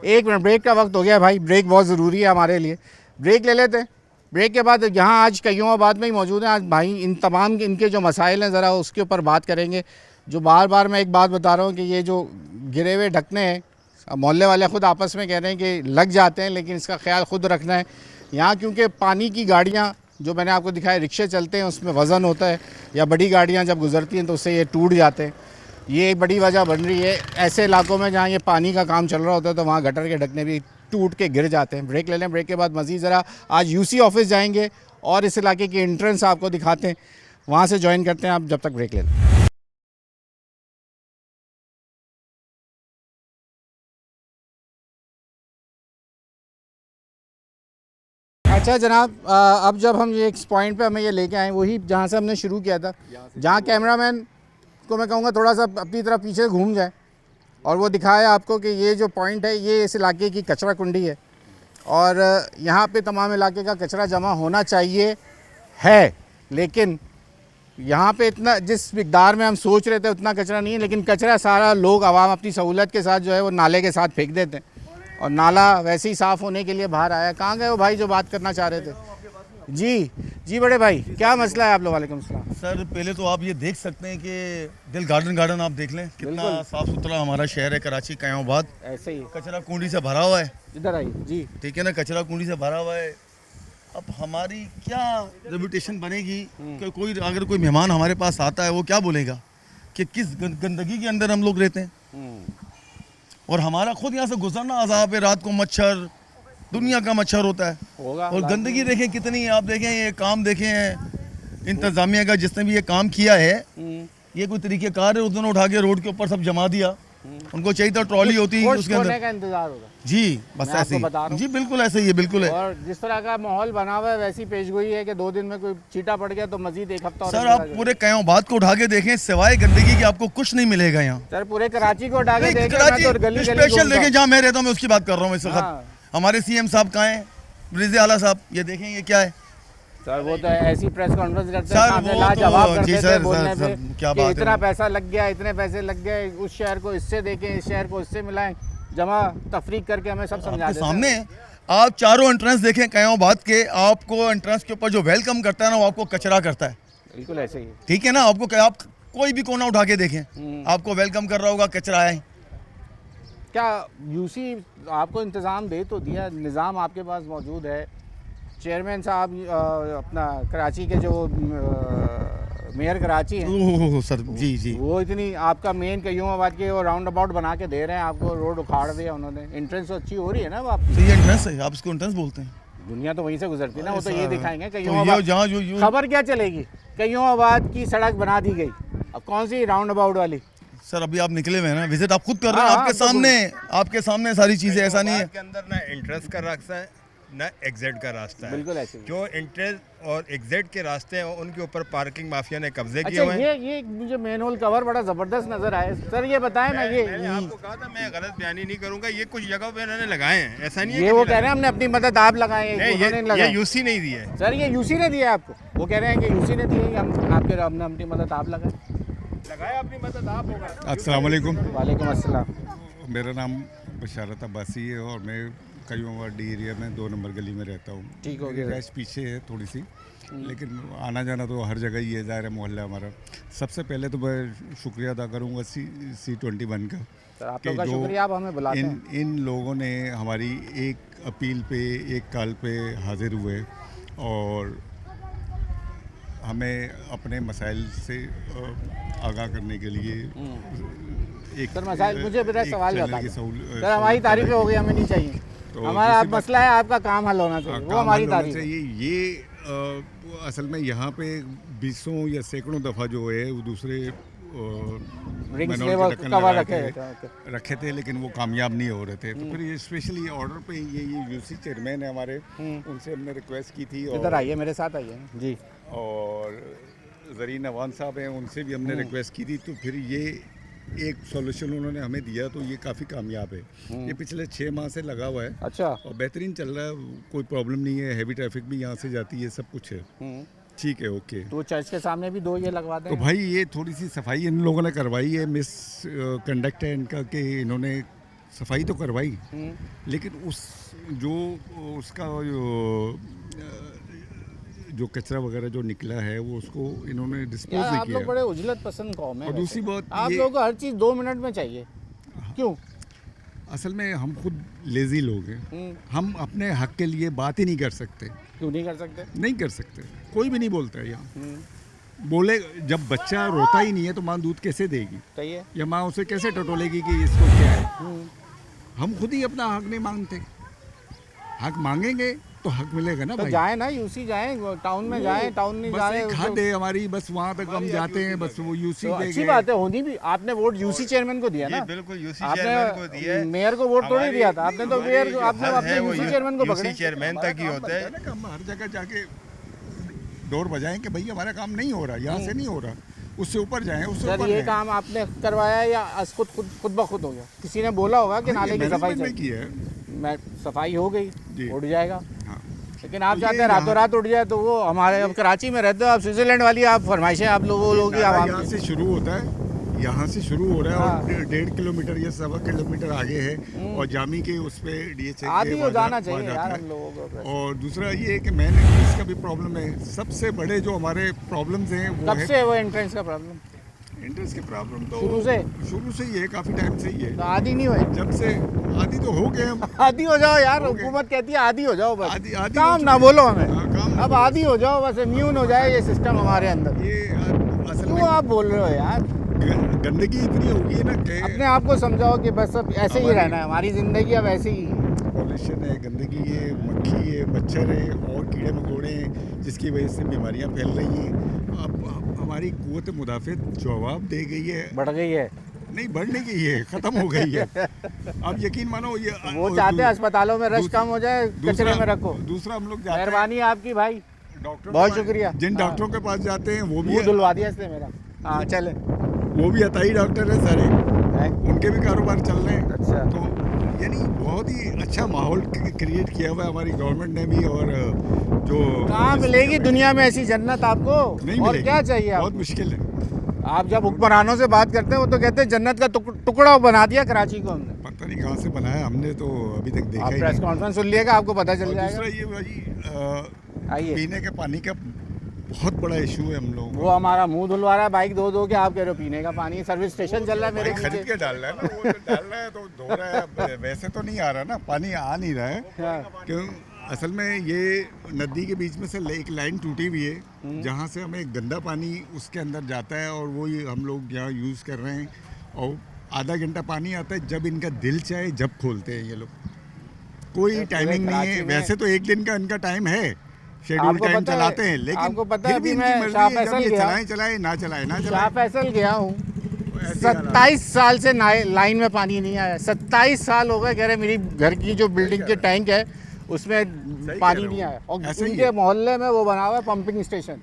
1 मिनट, ब्रेक का वक्त हो गया भाई, ब्रेक बहुत ज़रूरी है हमारे लिए, ब्रेक ले लेते हैं। ब्रेक के बाद यहाँ आज कयूमाबाद में ही मौजूद हैं आज भाई, इन तमाम इनके जो मसाइल हैं ज़रा उसके ऊपर बात करेंगे। जो बार बार मैं एक बात बता रहा हूँ कि ये जो गिरे हुए ढकने हैं, मोहल्ले वाले ख़ुद आपस में कह रहे हैं कि लग जाते हैं, लेकिन इसका ख्याल ख़ुद रखना है। यहाँ क्योंकि पानी की गाड़ियाँ जो मैंने आपको दिखाया, रिक्शे चलते हैं, उसमें वज़न होता है, या बड़ी गाड़ियाँ जब गुजरती हैं तो उससे ये टूट जाते हैं। ये एक बड़ी वजह बन रही है। ऐसे इलाकों में जहाँ ये पानी का काम चल रहा होता है तो वहाँ गटर के ढकने भी टूट के गिर जाते हैं। ब्रेक ले लें, ब्रेक के बाद मज़ीद ज़रा आज यूसी ऑफिस जाएंगे और इस इलाके की एंट्रेंस आपको दिखाते हैं, वहाँ से ज्वाइन करते हैं। आप जब तक ब्रेक ले लें। अच्छा जनाब, अब जब हम ये इस पॉइंट पे हमें ये लेके आए, वही जहाँ से हमने शुरू किया था, जहाँ कैमरामैन को मैं कहूँगा थोड़ा सा अपनी तरफ पीछे घूम जाए और वो दिखाया आपको कि ये जो पॉइंट है ये इस इलाके की कचरा कुंडी है और यहाँ पे तमाम इलाके का कचरा जमा होना चाहिए है, लेकिन यहाँ पे इतना जिस मिकदार में हम सोच रहे थे उतना कचरा नहीं है। लेकिन कचरा सारा लोग आवाम अपनी सहूलत के साथ जो है वो नाले के साथ फेंक देते हैं और नाला वैसे ही साफ़ होने के लिए बाहर आया। कहाँ गए वो भाई जो बात करना चाह रहे थे? जी बड़े भाई, क्या मसला है आप लोग? वालेकुम सलाम। सर पहले तो आप ये देख सकते हैं कि दिल गार्डन आप देख लें, कितना साफ सुथरा हमारा शहर है कराची कयामाबाद। ऐसे ही कचरा कुंडी से भरा हुआ है, इधर आइए जी, ठीक है ना, कचरा कुंडी से भरा हुआ है। अब हमारी क्या रेपुटेशन बनेगी कि कोई अगर कोई मेहमान हमारे पास आता है वो क्या बोलेगा कि किस गंदगी के अंदर हम लोग रहते हैं। और हमारा खुद यहाँ से गुजरना अजाब है, रात को मच्छर, दुनिया का मच्छर होता है होगा। और गंदगी देखें कितनी है। आप देखें ये काम देखें हैं इंतजामिया का, जिसने भी ये काम किया है ये कोई तरीक़ेकार है, उन्होंने उठा के रोड के ऊपर सब जमा दिया। उनको चाहिए था ट्रॉली होती है उसके अंदर का इंतजार होगा जी, बस ऐसे ही जी, बिल्कुल ऐसे ही है, बिल्कुल है। और जिस तरह का माहौल बना हुआ है वैसी पेशगोई है कि 2 दिन में कोई चीटा पड़ गया तो मजीद 1 हफ्ता। सर आप पूरे कयामाबाद को उठा के देखें, सिवाय गंदगी की आपको कुछ नहीं मिलेगा यहाँ। सर पूरे कराची को उठा के देखें, कराची मैं तो गली स्पेशल देखें, जहाँ मैं रहता हूँ मैं उसकी बात कर रहा हूँ इस वक्त। हाँ। हमारे सीएम साहब कहाँ हैं, रिज़ी आला साहब, ये देखें ये क्या है। सर वो तो ऐसी प्रेस कॉन्फ्रेंस करते सर, हैं, सामने वो लाजवाब तो- कर जी देते सर, हैं बोलने सर, पे क्या कि बात है। इतना पैसा लग गया, इतने पैसे लग गए, उस शहर को इससे देखें, इस शहर को इससे मिलाएं, जमा तफरीक करके हमें सब समझा आपके देते सामने हैं। आप चारों एंट्रेंस देखें कयामाबाद के, आपको एंट्रेंस के ऊपर जो वेलकम करता है ना वो आपको कचरा करता है, बिल्कुल ऐसे ही। ठीक है ना। आपको आप कोई भी कोना उठा के देखें आपको वेलकम कर रहा होगा कचरा है। क्या यूसी आपको इंतज़ाम दे तो दिया, निज़ाम आपके पास मौजूद है, चेयरमैन साहब अपना कराची के जो मेयर कराची हैं ओह सर, जी जी, वो इतनी आपका मेन कयूमाबाद के वो राउंड अबाउट बना के दे रहे हैं आपको, रोड उखाड़ दिया उन्होंने, एंट्रेंस तो अच्छी हो रही है ना वो आपकी। तो ये एंट्रेंस है, आप इसको एंट्रेंस बोलते हैं। दुनिया तो वहीं से गुजरती है ना, वो तो ये दिखाएंगे तो कयूमाबाद। ये जहाँ जो खबर क्या चलेगी, कयूमाबाद की सड़क बना दी गई, अब कौन सी राउंड अबाउट वाली? सर अभी आप निकले हुए हैं ना, विजिट आप खुद कर रहे हैं, हाँ, आपके सामने सारी चीजें, ऐसा नहीं है के अंदर ना एंट्रेंस का रास्ता है ना एग्जिट का रास्ता है। बिल्कुल ऐसे ही। जो एंट्रेंस और एग्जिट के रास्ते हैं उनके ऊपर पार्किंग माफिया ने कब्जे किए अच्छा हुए हैं। ये मुझे मैनुअल कवर बड़ा ज़बरदस्त नज़र आया सर, ये बताएं। मैंने आपको कहा था मैं गलत बयानी नहीं करूंगा, ये कुछ जगह पे इन्होंने लगाए हैं, ऐसा नहीं है ये कि वो नहीं कह रहे हैं हमने अपनी मदद आप लगाए, लगाए। उन्होंने नहीं ये लगाए। यूसी नहीं दिया है सर ये यूसी ने दिया आपको, वो कह रहे हैं कि यूसी ने दिए, हम आपके हमने अपनी मदद आप लगाए। लगाया, अपनी मदद आप होगा। अस्सलाम वालेकुम, वालेकुम अस्सलाम। मेरा नाम बशारत अब्बासी है और मैं कयूमाबाद डी एरिया में 2 नंबर गली में रहता हूँ। ठीक हो गया। रैश पीछे है थोड़ी सी, लेकिन आना जाना तो हर जगह ही है, ज़ाहिर है मोहल्ला हमारा। सबसे पहले तो मैं शुक्रिया अदा करूँगा C21 का, सर आप लोग का शुक्रिया, आप हमें बुलाते हैं। इन लोगों ने हमारी एक अपील पे, एक कॉल पे हाजिर हुए और हमें अपने मसाइल से आगाह करने के लिए एक सर मसाइल, मुझे बेटा एक सवाल चैनल बता की दें। सर हमारी तारीफें हो गई, हमें नहीं चाहिए, तो हमारा दूसरी बात- मसला है आपका काम हल होना चाहिए, वो काम हमारी हल होना तारीफ है। चाहिए। ये असल में यहाँ पे 20 या सैकड़ों दफ़ा जो है वो दूसरे रिंग्स मैनुअल लेवल के ढक्कन कवर लगा रखे थे, लेकिन वो कामयाब नहीं हो रहे थे। तो फिर ये स्पेशली ऑर्डर पे ये यूसी चेयरमैन है हमारे, उनसे हमने रिक्वेस्ट की थी। इधर आइए, मेरे साथ आइए जी। और ज़रीन अवान साहब हैं, उनसे भी हमने रिक्वेस्ट की थी। तो फिर ये एक सॉल्यूशन उन्होंने हमें दिया तो ये काफ़ी कामयाब है। ये पिछले 6 माह से लगा हुआ है अच्छा। और बेहतरीन चल रहा है, कोई प्रॉब्लम नहीं है, हैवी ट्रैफिक भी यहाँ से जाती है, सब कुछ है, ठीक है, ओके। तो चर्च के सामने भी 2 ये लगवा दें। तो भाई ये थोड़ी सी सफाई इन लोगों ने करवाई है, मिस कंडक्ट है इनका कि इन्होंने सफाई तो करवाई, लेकिन उसका जो कचरा वगैरह जो निकला है वो उसको इन्होंने डिस्पोज यार नहीं आप किया। लोग बड़े उजलत पसंद कौम है। और दूसरी बात आप लोगों को हर चीज़ 2 मिनट में चाहिए, क्यों? असल में हम खुद लेजी लोग हैं, हम अपने हक के लिए बात ही नहीं कर सकते। क्यों नहीं कर सकते? नहीं कर सकते, कोई भी नहीं बोलता है यहाँ। बोले जब बच्चा रोता ही नहीं है तो माँ दूध कैसे देगी, सही है। या माँ उसे कैसे टटोलेगी कि इसको क्या है। हम खुद ही अपना हक नहीं मांगते, हक मांगेंगे तो हक मिलेगा ना तो भाई। जाए ना, यूसी जाए, टाउन में जाए, टाउन नहीं जा बस रहे एक हद है हमारी, बस वहाँ तक हम जाते हैं, बस वो यूसी तो दे अच्छी गए। बात है, होनी भी। आपने वोट यूसी चेयरमैन को दिया ये ना, बिल्कुल यूसी चेयरमैन को दिया आपने है। मेयर को वोट थोड़ी दिया था, आपने तो मेयर को, आपने हद अपने है वो यूसी चेयरमैन को यूसी पकड़े। चेयरमैन तक ही होता है। हम हर जगह जाके डोर बजाएं कि भाई हमारा काम नहीं हो रहा, यहाँ से नहीं हो रहा, उससे ऊपर जाएं, उससे सर ऊपर ये जाएं। काम आपने करवाया या खुद ब खुद हो गया? किसी ने बोला होगा कि नाले की सफाई मैनेजमेंट ने चाहिए, की है। मैं सफाई हो गई, जी। उड़ जाएगा। हाँ। लेकिन आप तो चाहते ये हैं रातों यहाँ- रात उठ जाए, तो वो हमारे, अब कराची में रहते हो आप, स्विट्जरलैंड वाली आप फरमाइशें आप लोगों की आवाम यहाँ की। से शुरू होता है, यहाँ से शुरू हो रहा है हाँ। और 1.5 किलोमीटर या 1.25 किलोमीटर आगे है, और जामी के उस पे DH आदि हो जाना चाहिए यार हम लोगों को। और दूसरा ये है कि मैन एंट्रेंस का भी प्रॉब्लम है। सबसे बड़े जो हमारे प्रॉब्लम्स हैं वो कब है से वो एंट्रेंस का प्रॉब्लम? एंट्रेंस के प्रॉब्लम। तो शुरू से ही है, काफ़ी टाइम से ही है। तो आदि नहीं हुए? जब से आदि तो हो गए हम। आदि हो जाओ यार, हो गए। हुकूमत कहती है आदि हो जाओ, बस आदि हो काम ना चुके बोलो हैं। हमें, हाँ, काम ना अब बोलो। आदि हो जाओ, बस इम्यून हो जाए ये सिस्टम हमारे अंदर। ये असल क्यों में आप बोल रहे हो यार? गंदगी इतनी होगी है ना कि अपने आप को समझाओ कि बस अब ऐसे ही हमारी- रहना है, हमारी जिंदगी अब ऐसे ही है। पॉल्यूशन है, गंदगी है, मक्खी है, मच्छर है और कीड़े मकोड़े हैं, जिसकी वजह से बीमारियां फैल रही हैं। अब हमारी कुव्वत मुदाफ़त जवाब दे गई है, बढ़ गई है। नहीं बढ़ने की है, ख़त्म हो गई है। अब यकीन मानो ये वो चाहते हैं अस्पतालों में रश कम हो जाए, कचरे में रखो। दूसरा हम लोग जाते हैं मेहरबानी आपकी भाई, डॉक्टर बहुत के पास- शुक्रिया। जिन हाँ। डॉक्टरों के पास जाते हैं वो मुंह भी धुलवा दिया इसने मेरा। हाँ चले। वो भी अताई डॉक्टर है सारे, हैं? उनके भी कारोबार चल रहे हैं। अच्छा। तो यानी बहुत ही अच्छा माहौल क्रिएट किया हुआ है हमारी गवर्नमेंट ने भी। और जो कहाँ मिलेगी दुनिया में ऐसी जन्नत आपको? नहीं और मिलेगी, क्या चाहिए बहुत आपको? मुश्किल है। आप जब हुक्मरानों से बात करते हैं वो तो कहते हैं जन्नत का टुकड़ा बना दिया कराची को हमने। पता नहीं कहाँ से बनाया, हमने तो अभी तक देखा आप ही प्रेस नहीं। कॉन्फ्रेंस सुन लिएगा, आपको पता चल और जाएगा। दूसरा ये भाई आइए। पीने के पानी का बहुत बड़ा इशू है हम लोगों वो हमारा मुंह धुलवा रहा है बाइक धो के, आप कह रहे हो पीने का पानी। सर्विस स्टेशन चल रहा है मेरे भाई खरीद पीछे। के डाल रहा है ना, वो तो डाल रहा है तो धो रहा है, वैसे तो नहीं आ रहा ना, पानी आ नहीं रहा है। हाँ। क्यों? असल में ये नदी के बीच में से एक लाइन टूटी हुई है, जहाँ से हमें गंदा पानी उसके अंदर जाता है और वो ही हम लोग यहाँ यूज़ कर रहे हैं। और आधा घंटा पानी आता है, जब इनका दिल चाहे जब खोलते हैं ये लोग, कोई पूरे टाइमिंग नहीं कराची है। में- वैसे तो 1 दिन का इनका टाइम है, शेड्यूल आपको टाइम पता है- चलाते हैं, लेकिन आपको पता है फिर भी अभी इनकी मैं मर्जी शाह है, जब फैसल ये गया। चलाएं ना चलाएं ना शाह चलाएं। फैसल गया हूँ, ऐसे हालात। 27 साल से लाइन में पानी नहीं आया। 27 साल हो गए, कह रहे मेरी घर की जो बिल्डिंग के टैंक है उसमें पानी रहे नहीं हो। आया। और ऐसे ही उनके है। मोहल्ले में वो बना हुआ है पंपिंग स्टेशन,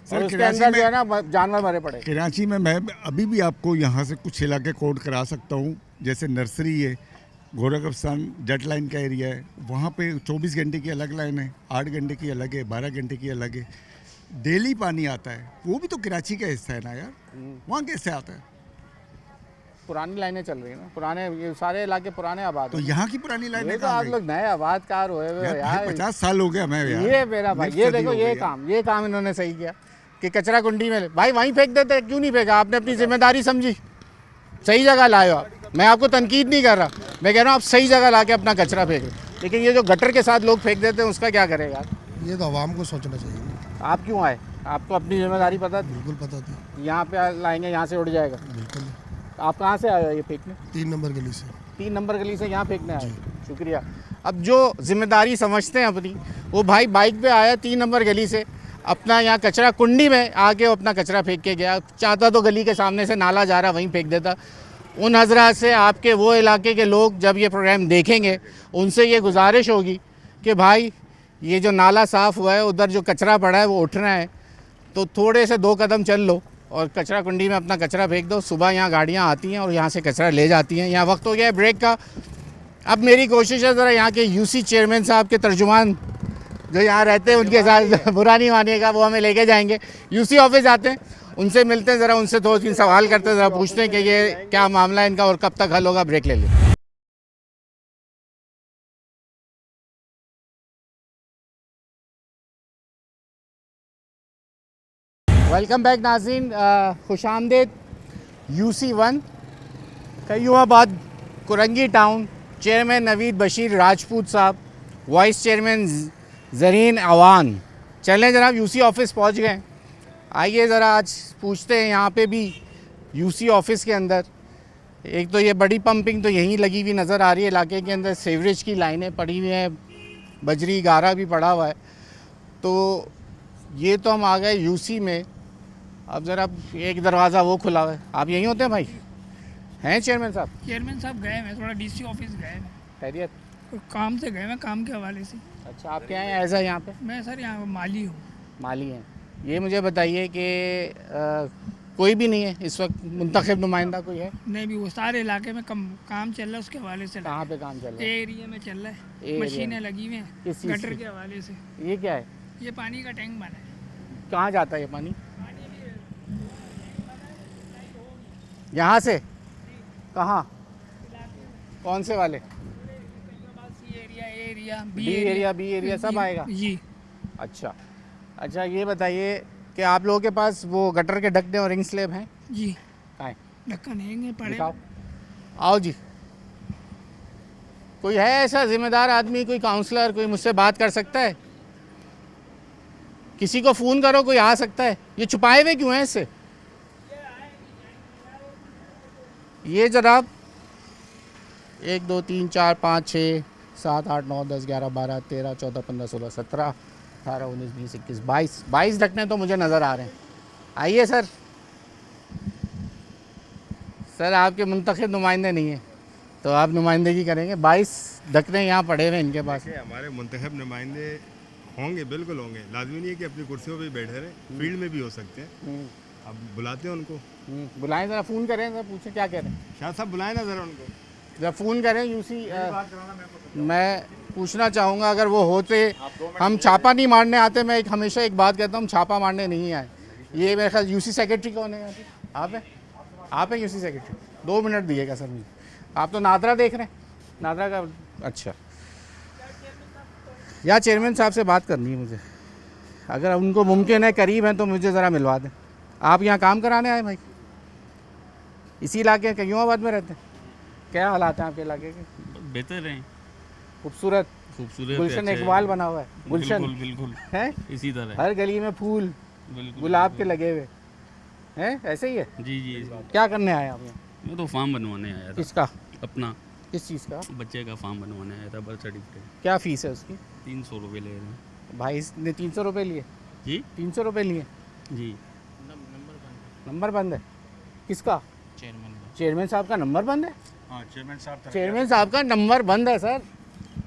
सर, और उसके कराची अंदर में- जो है ना जानवर मरे पड़े। कराची में मैं अभी भी आपको यहाँ से कुछ इलाके कोड करा सकता हूँ, जैसे नर्सरी है, गोरखस्तान जेट लाइन का एरिया है, वहाँ पे 24 घंटे की अलग लाइन है, 8 घंटे की अलग है, 12 घंटे की अलग है। डेली पानी आता है, वो भी तो कराची का हिस्सा है ना यार, वहाँ कैसे आता है? पुरानी लाइनें चल रही है ना, पुराने ये सारे इलाके पुराने आबाद तो हैं। यहाँ की पुरानी ये लाइनें तो आप कहाँ लोग नए आबादकार हुए हुए हो गई? यार। 50 साल हो गया मैं यार। ये मेरा भाई, ये सदी देखो हो ये गई है। काम इन्होंने सही किया कि कचरा कुंडी में भाई वहीं फेंक देते, क्यों नहीं फेंका? आपने अपनी जिम्मेदारी समझी, सही जगह लाए हो आप। मैं आपको तनकीद नहीं कर रहा, मैं कह रहा हूँ आप सही जगह ला के अपना कचरा फेंक। लेकिन ये जो गटर के साथ लोग फेंक देते हैं उसका क्या करेगा? ये तो आवाम को सोचना चाहिए। आप क्यों आए? आपको अपनी जिम्मेदारी पता थी? बिल्कुल पता थी। यहाँ पे लाएंगे, यहाँ से उड़ जाएगा। बिल्कुल। आप कहाँ से आए हो ये फेंकने? 3 नंबर गली से। 3 नंबर गली से यहाँ फेंकने आए? शुक्रिया। अब जो जिम्मेदारी समझते हैं अपनी, वो भाई बाइक पे आया 3 नंबर गली से, अपना यहाँ कचरा कुंडी में आके अपना कचरा फेंक के गया। चाहता तो गली के सामने से नाला जा रहा वहीं फेंक देता। उन हजरात से आपके वो इलाके के लोग जब ये प्रोग्राम देखेंगे, उनसे ये गुजारिश होगी कि भाई ये जो नाला साफ़ हुआ है, उधर जो कचरा पड़ा है वो उठना है, तो थोड़े से 2 कदम चल लो और कचरा कुंडी में अपना कचरा फेंक दो। सुबह यहाँ गाड़ियाँ आती हैं और यहाँ से कचरा ले जाती हैं। यहाँ वक्त हो गया है ब्रेक का। अब मेरी कोशिश है ज़रा यहाँ के यूसी चेयरमैन साहब के तर्जुमान जो यहाँ रहते हैं उनके साथ बुरा नहीं मानिएगा, वो हमें लेके जाएंगे। यूसी ऑफिस आते हैं, उनसे मिलते हैं, ज़रा उनसे 2-3 सवाल करते हैं, ज़रा पूछते हैं कि ये क्या मामला है इनका और कब तक हल होगा। ब्रेक ले लें। वेलकम बैक नाज़रीन, खुशामदेद UC1 Qayyumabad Korangi town. Chairman Naveed Bashir Rajput साहब, वाइस चेयरमैन ज़रीन अवान। चलें जनाब, UC ऑफिस पहुंच गए। आइए ज़रा आज पूछते हैं यहाँ पे भी UC ऑफिस के अंदर। एक तो ये बड़ी पंपिंग तो यहीं लगी हुई नज़र आ रही है इलाके के अंदर, सीवरेज की लाइनें पड़ी हुई हैं, बजरी गारा भी पड़ा हुआ है। तो ये तो हम आ गए UC में। अब ज़रा एक दरवाज़ा वो खुला हुआ है। आप यहीं होते हैं भाई? हैं चेयरमैन साहब? चेयरमैन साहब गए हैं, थोड़ा DC ऑफिस गए हैं। खैरियत? काम से गए हैं, काम के हवाले से। अच्छा, आप क्या हैं एज यहाँ पे? मैं सर यहाँ माली हूँ। माली हैं। ये मुझे बताइए कि कोई भी नहीं है इस वक्त मुंतखब नुमाइंदा कोई है? नहीं भी, वो सारे इलाके में काम चल रहा है, उसके हवाले से। कहाँ पे काम चल रहा है? एरिया में चल रहा है, एरिया मशीनें लगी हुई हैं किस चीज़ गटर की? के हवाले से। ये क्या है? ये पानी का टैंक बना है। कहाँ जाता है ये पानी? यहाँ से? कहाँ? कौन से वाले? बी एरिया सब आएगा जी। अच्छा अच्छा, ये बताइए कि आप लोगों के पास वो गटर के ढकने और रिंग स्लैब हैं? जी। कहाँ है? ढक्कन है पड़े। दिखाओ। आओ जी। कोई है ऐसा जिम्मेदार आदमी, कोई काउंसलर, कोई मुझसे बात कर सकता है? किसी को फ़ोन करो, कोई आ सकता है। ये छुपाए हुए क्यों हैं इससे? ये जनाब 1 2 3 4 5 6 7 8 9 10 11 12 13 14 15 16 17 18 19 20 21 22 ढकने तो मुझे नज़र आ रहे हैं। आइए सर। सर आपके मुंतखब नुमाइंदे नहीं हैं तो आप नुमाइंदगी करेंगे। 22 ढकने यहाँ पड़े हुए इनके पास। हमारे मुंतखब नुमाइंदे होंगे, बिल्कुल होंगे। लाजमी नहीं है कि अपनी कुर्सियों पे बैठे रहें, फील्ड में भी हो सकते हैं। अब बुलाते हैं उनको। बुलाएं, ज़रा फ़ोन करें, ज़रा पूछें क्या कह रहे हैं। शाह साहब बुलाएं ना ज़रा उनको, ज़रा फ़ोन करें। UC मैं पूछना चाहूँगा, अगर वो होते, हम छापा नहीं मारने आते। मैं हमेशा एक बात कहता हूँ, हम छापा मारने नहीं आए। ये मेरे ख्याल UC सेक्रेटरी कौन है यहाँ पे? आप हैं? आप हैं UC सेक्रेटरी? 2 मिनट दिएगा सर मुझे। आप तो नादरा देख रहे हैं, नादरा का। अच्छा, या चेयरमैन साहब से बात करनी है मुझे, अगर उनको मुमकिन है, करीब हैं तो मुझे ज़रा मिलवा दें। आप यहाँ काम कराने आए भाई? इसी इलाके के कयूमाबाद में रहते हैं? क्या हालात हैं आपके इलाके के? बेहतर हैं, खूबसूरत गुलशन इकबाल बना हुआ है। गुलशन बिल्कुल है, इसी तरह हर गली में फूल गुलाब के लगे हुए हैं, ऐसे ही है? जी जी। क्या करने आए आप यहाँ? मैं तो फार्म बनवाने आया था। किसका? अपना। किस चीज़ का? बच्चे का फार्म बनवाने आया था, बर्थ सर्टिफिकेट। क्या फ़ीस है उसकी? 300 रुपये ले रहे हैं भाई ने 300 रुपये लिए? जी। 300 रुपये लिए जी। नंबर बंद है? किसका? चेयरमैन साहब का नंबर बंद है? हाँ, चेयरमैन साहब का नंबर बंद है सर।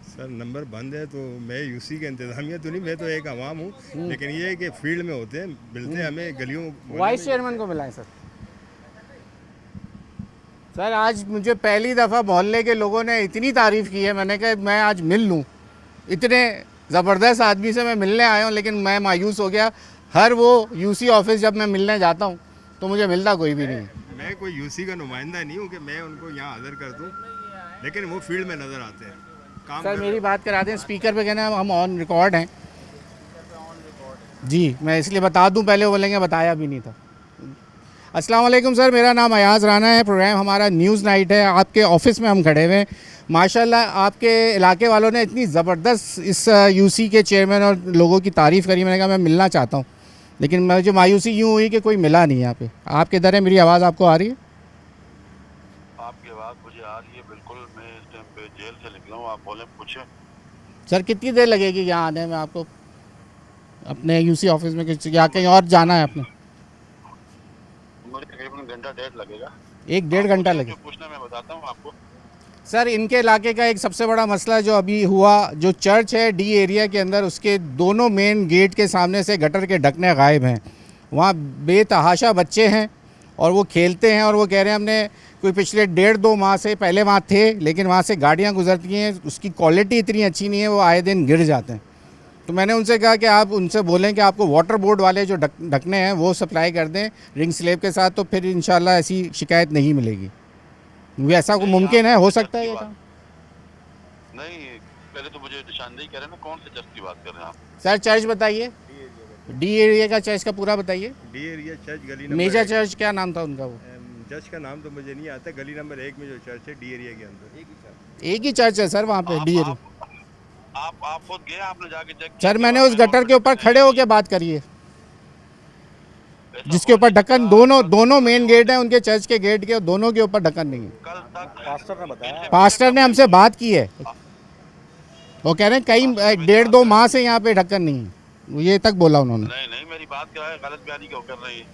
सर नंबर बंद है तो मैं UC के इंतजामिया तो नहीं, मैं तो एक आवाम हूँ। लेकिन ये है कि फील्ड में होते हैं, मिलते हैं हमें गलियों। वाइस चेयरमैन को मिलाएं सर। सर आज मुझे पहली दफ़ा मोहल्ले के लोगों ने इतनी तारीफ़ की है, मैंने कहा मैं आज मिल लूँ। इतने ज़बरदस्त आदमी से मैं मिलने आया हूँ, लेकिन मैं मायूस हो गया। हर वो UC ऑफिस जब मैं मिलने जाता हूँ तो मुझे मिलता कोई भी नहीं है। मैं कोई UC का नुमाइंदा नहीं हूँ कि मैं उनको यहाँ हाजिर कर दूँ, लेकिन वो फील्ड में नज़र आते हैं। काम सर मेरी बात करा दें, स्पीकर पे कहना हम ऑन रिकॉर्ड हैं जी। मैं इसलिए बता दूं, पहले वो बोलेंगे बताया भी नहीं था। अस्सलाम वालेकुम सर, मेरा नाम अयाज राना है। प्रोग्राम हमारा न्यूज़ नाइट है। आपके ऑफिस में हम खड़े हुए हैं। माशाल्लाह आपके इलाके वालों ने इतनी ज़बरदस्त इस UC के चेयरमैन और लोगों की तारीफ़ करी। मैंने कहा मैं मिलना चाहता हूँ, लेकिन मुझे मायूसी यूँ हुई कि कोई मिला नहीं यहाँ पे। आप किधर है? मेरी आवाज़ आपको आ रही है? आपकी आवाज़ मुझे आ रही है बिल्कुल। मैं इस टाइम पे जेल से निकला हूँ। आप बोले, पूछे सर कितनी देर लगेगी यहाँ आने में आपको अपने UC ऑफिस में? या कहीं और जाना है आपने? मुझे तकरीबन घंटा डेढ़ लगेगा। 1-1.5 घंटा लगेगा? पूछना मैं बताता हूँ आपको। सर इनके इलाके का एक सबसे बड़ा मसला जो अभी हुआ, जो चर्च है D एरिया के अंदर, उसके दोनों मेन गेट के सामने से गटर के ढकने गायब हैं। वहाँ बेतहाशा बच्चे हैं और वो खेलते हैं और वो कह रहे हैं हमने कोई पिछले 1.5-2 माह से पहले वहाँ थे, लेकिन वहाँ से गाड़ियाँ गुजरती हैं, उसकी क्वालिटी इतनी अच्छी नहीं है, वो आए दिन गिर जाते हैं। तो मैंने उनसे कहा कि आप उनसे बोलें कि आपको वाटर बोर्ड वाले जो ढकने हैं वो सप्लाई कर दें रिंग स्लैब के साथ, तो फिर इंशाल्लाह ऐसी शिकायत नहीं मिलेगी। ऐसा कोई मुमकिन है, हो सकता है ये काम? नहीं, पहले तो मुझे निशानदेही करें ना, कौन से चर्च की बात कर रहे हैं आप? सर चर्च बताइए, डी एरिया का चर्च का पूरा बताइए। डी एरिया चर्च गली मेजर चर्च क्या नाम था उनका? वो चर्च का नाम तो मुझे नहीं आता, गली नंबर 1 में जो चर्च है डी एरिया के अंदर एक ही चर्च है सर वहाँ पे डी एरिया। आप खुद गए, आपने जाके चेक किया? सर मैंने उस गटर के ऊपर खड़े होकर बात करी है, जिसके ऊपर ढक्कन, दोनों मेन गेट हैं उनके चर्च के गेट के, दोनों के ऊपर ढक्कन नहीं है। कल तक पास्टर ने बताया, पास्टर ने हमसे बात की है, वो कह रहे हैं कई 1.5-2 माह से यहाँ पे ढक्कन नहीं है, ये तक बोला उन्होंने। नहीं मेरी बात क्या है, गलत बयानी क्यों कर रही है?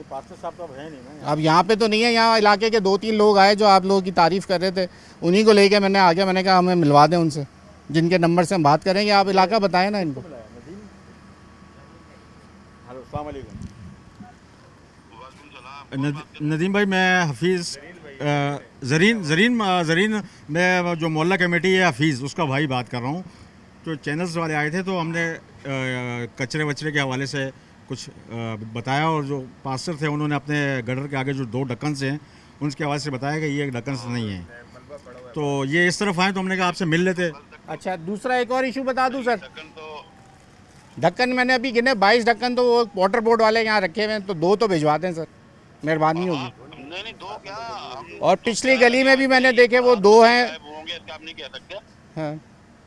पास्टर साहब तो है नहीं ना। अब यहाँ पे तो नहीं है, यहाँ इलाके के 2-3 लोग आए जो आप लोगों की तारीफ़ कर रहे थे, उन्हीं को लेके मैंने आ गया, मैंने कहा हमें मिलवा दें उनसे, जिनके नंबर से हम बात करेंगे। आप इलाका बताएं ना इनको। नदीम भाई, मैं हफीज़ ज़रीन मैं जो मोहल्ला कमेटी है हफीज़, उसका भाई बात कर रहा हूँ। तो चैनल्स वाले आए थे तो हमने कचरे वचरे के हवाले से कुछ बताया, और जो पास्टर थे उन्होंने अपने गटर के आगे जो 2 ढक्कन से हैं उनके हवाले से बताया कि ये ढक्कन से नहीं है, तो ये इस तरफ आए तो हमने कहा आपसे मिल लेते। अच्छा, दूसरा एक और इशू बता दूं सर, ढक्कन मैंने अभी गिने 22 ढक्कन तो वो वाटर बोर्ड वाले यहाँ रखे हुए हैं, तो 2 तो भिजवा दें सर, मेहरबानी होगी। नहीं 2 क्या, और पिछली गली में भी मैंने देखे वो 2 हैं। होंगे, इसका आप नहीं कह सकते। हाँ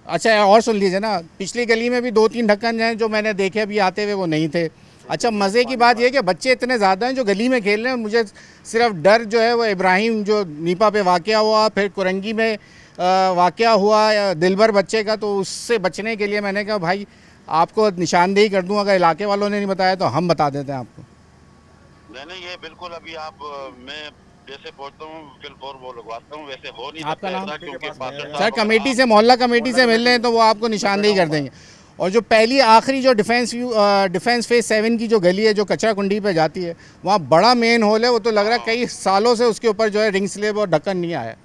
अच्छा, और सुन लीजिए ना, पिछली गली में भी 2-3 ढक्कन हैं जो मैंने देखे अभी आते हुए, वो नहीं थे। अच्छा, मज़े की बात यह कि बच्चे इतने ज़्यादा हैं जो गली में खेल रहे हैं, मुझे सिर्फ डर जो है वो इब्राहिम जो नीपा पे वाक़या हुआ, फिर कुरंगी में वाक़या हुआ दिलबर बच्चे का, तो उससे बचने के लिए मैंने कहा भाई आपको निशानदेही कर दूँ, अगर इलाके वालों ने नहीं बताया तो हम बता देते हैं आपको। नहीं ये बिल्कुल, अभी आप मैं जैसे पहुंचता हूँ फिर वो लगवाता हूँ, वैसे हो नहीं आपका नाम? क्योंकि सर कमेटी से, मोहल्ला कमेटी से मिल रहे हैं तो वो आपको निशानदेही कर देंगे। और जो पहली आखिरी जो डिफेंस फेज 7 की जो गली है जो कचरा कुंडी पे जाती है, वहाँ बड़ा मेन होल है, वो तो लग रहा है कई सालों से उसके ऊपर जो है रिंग स्लैब और ढक्कन नहीं आया,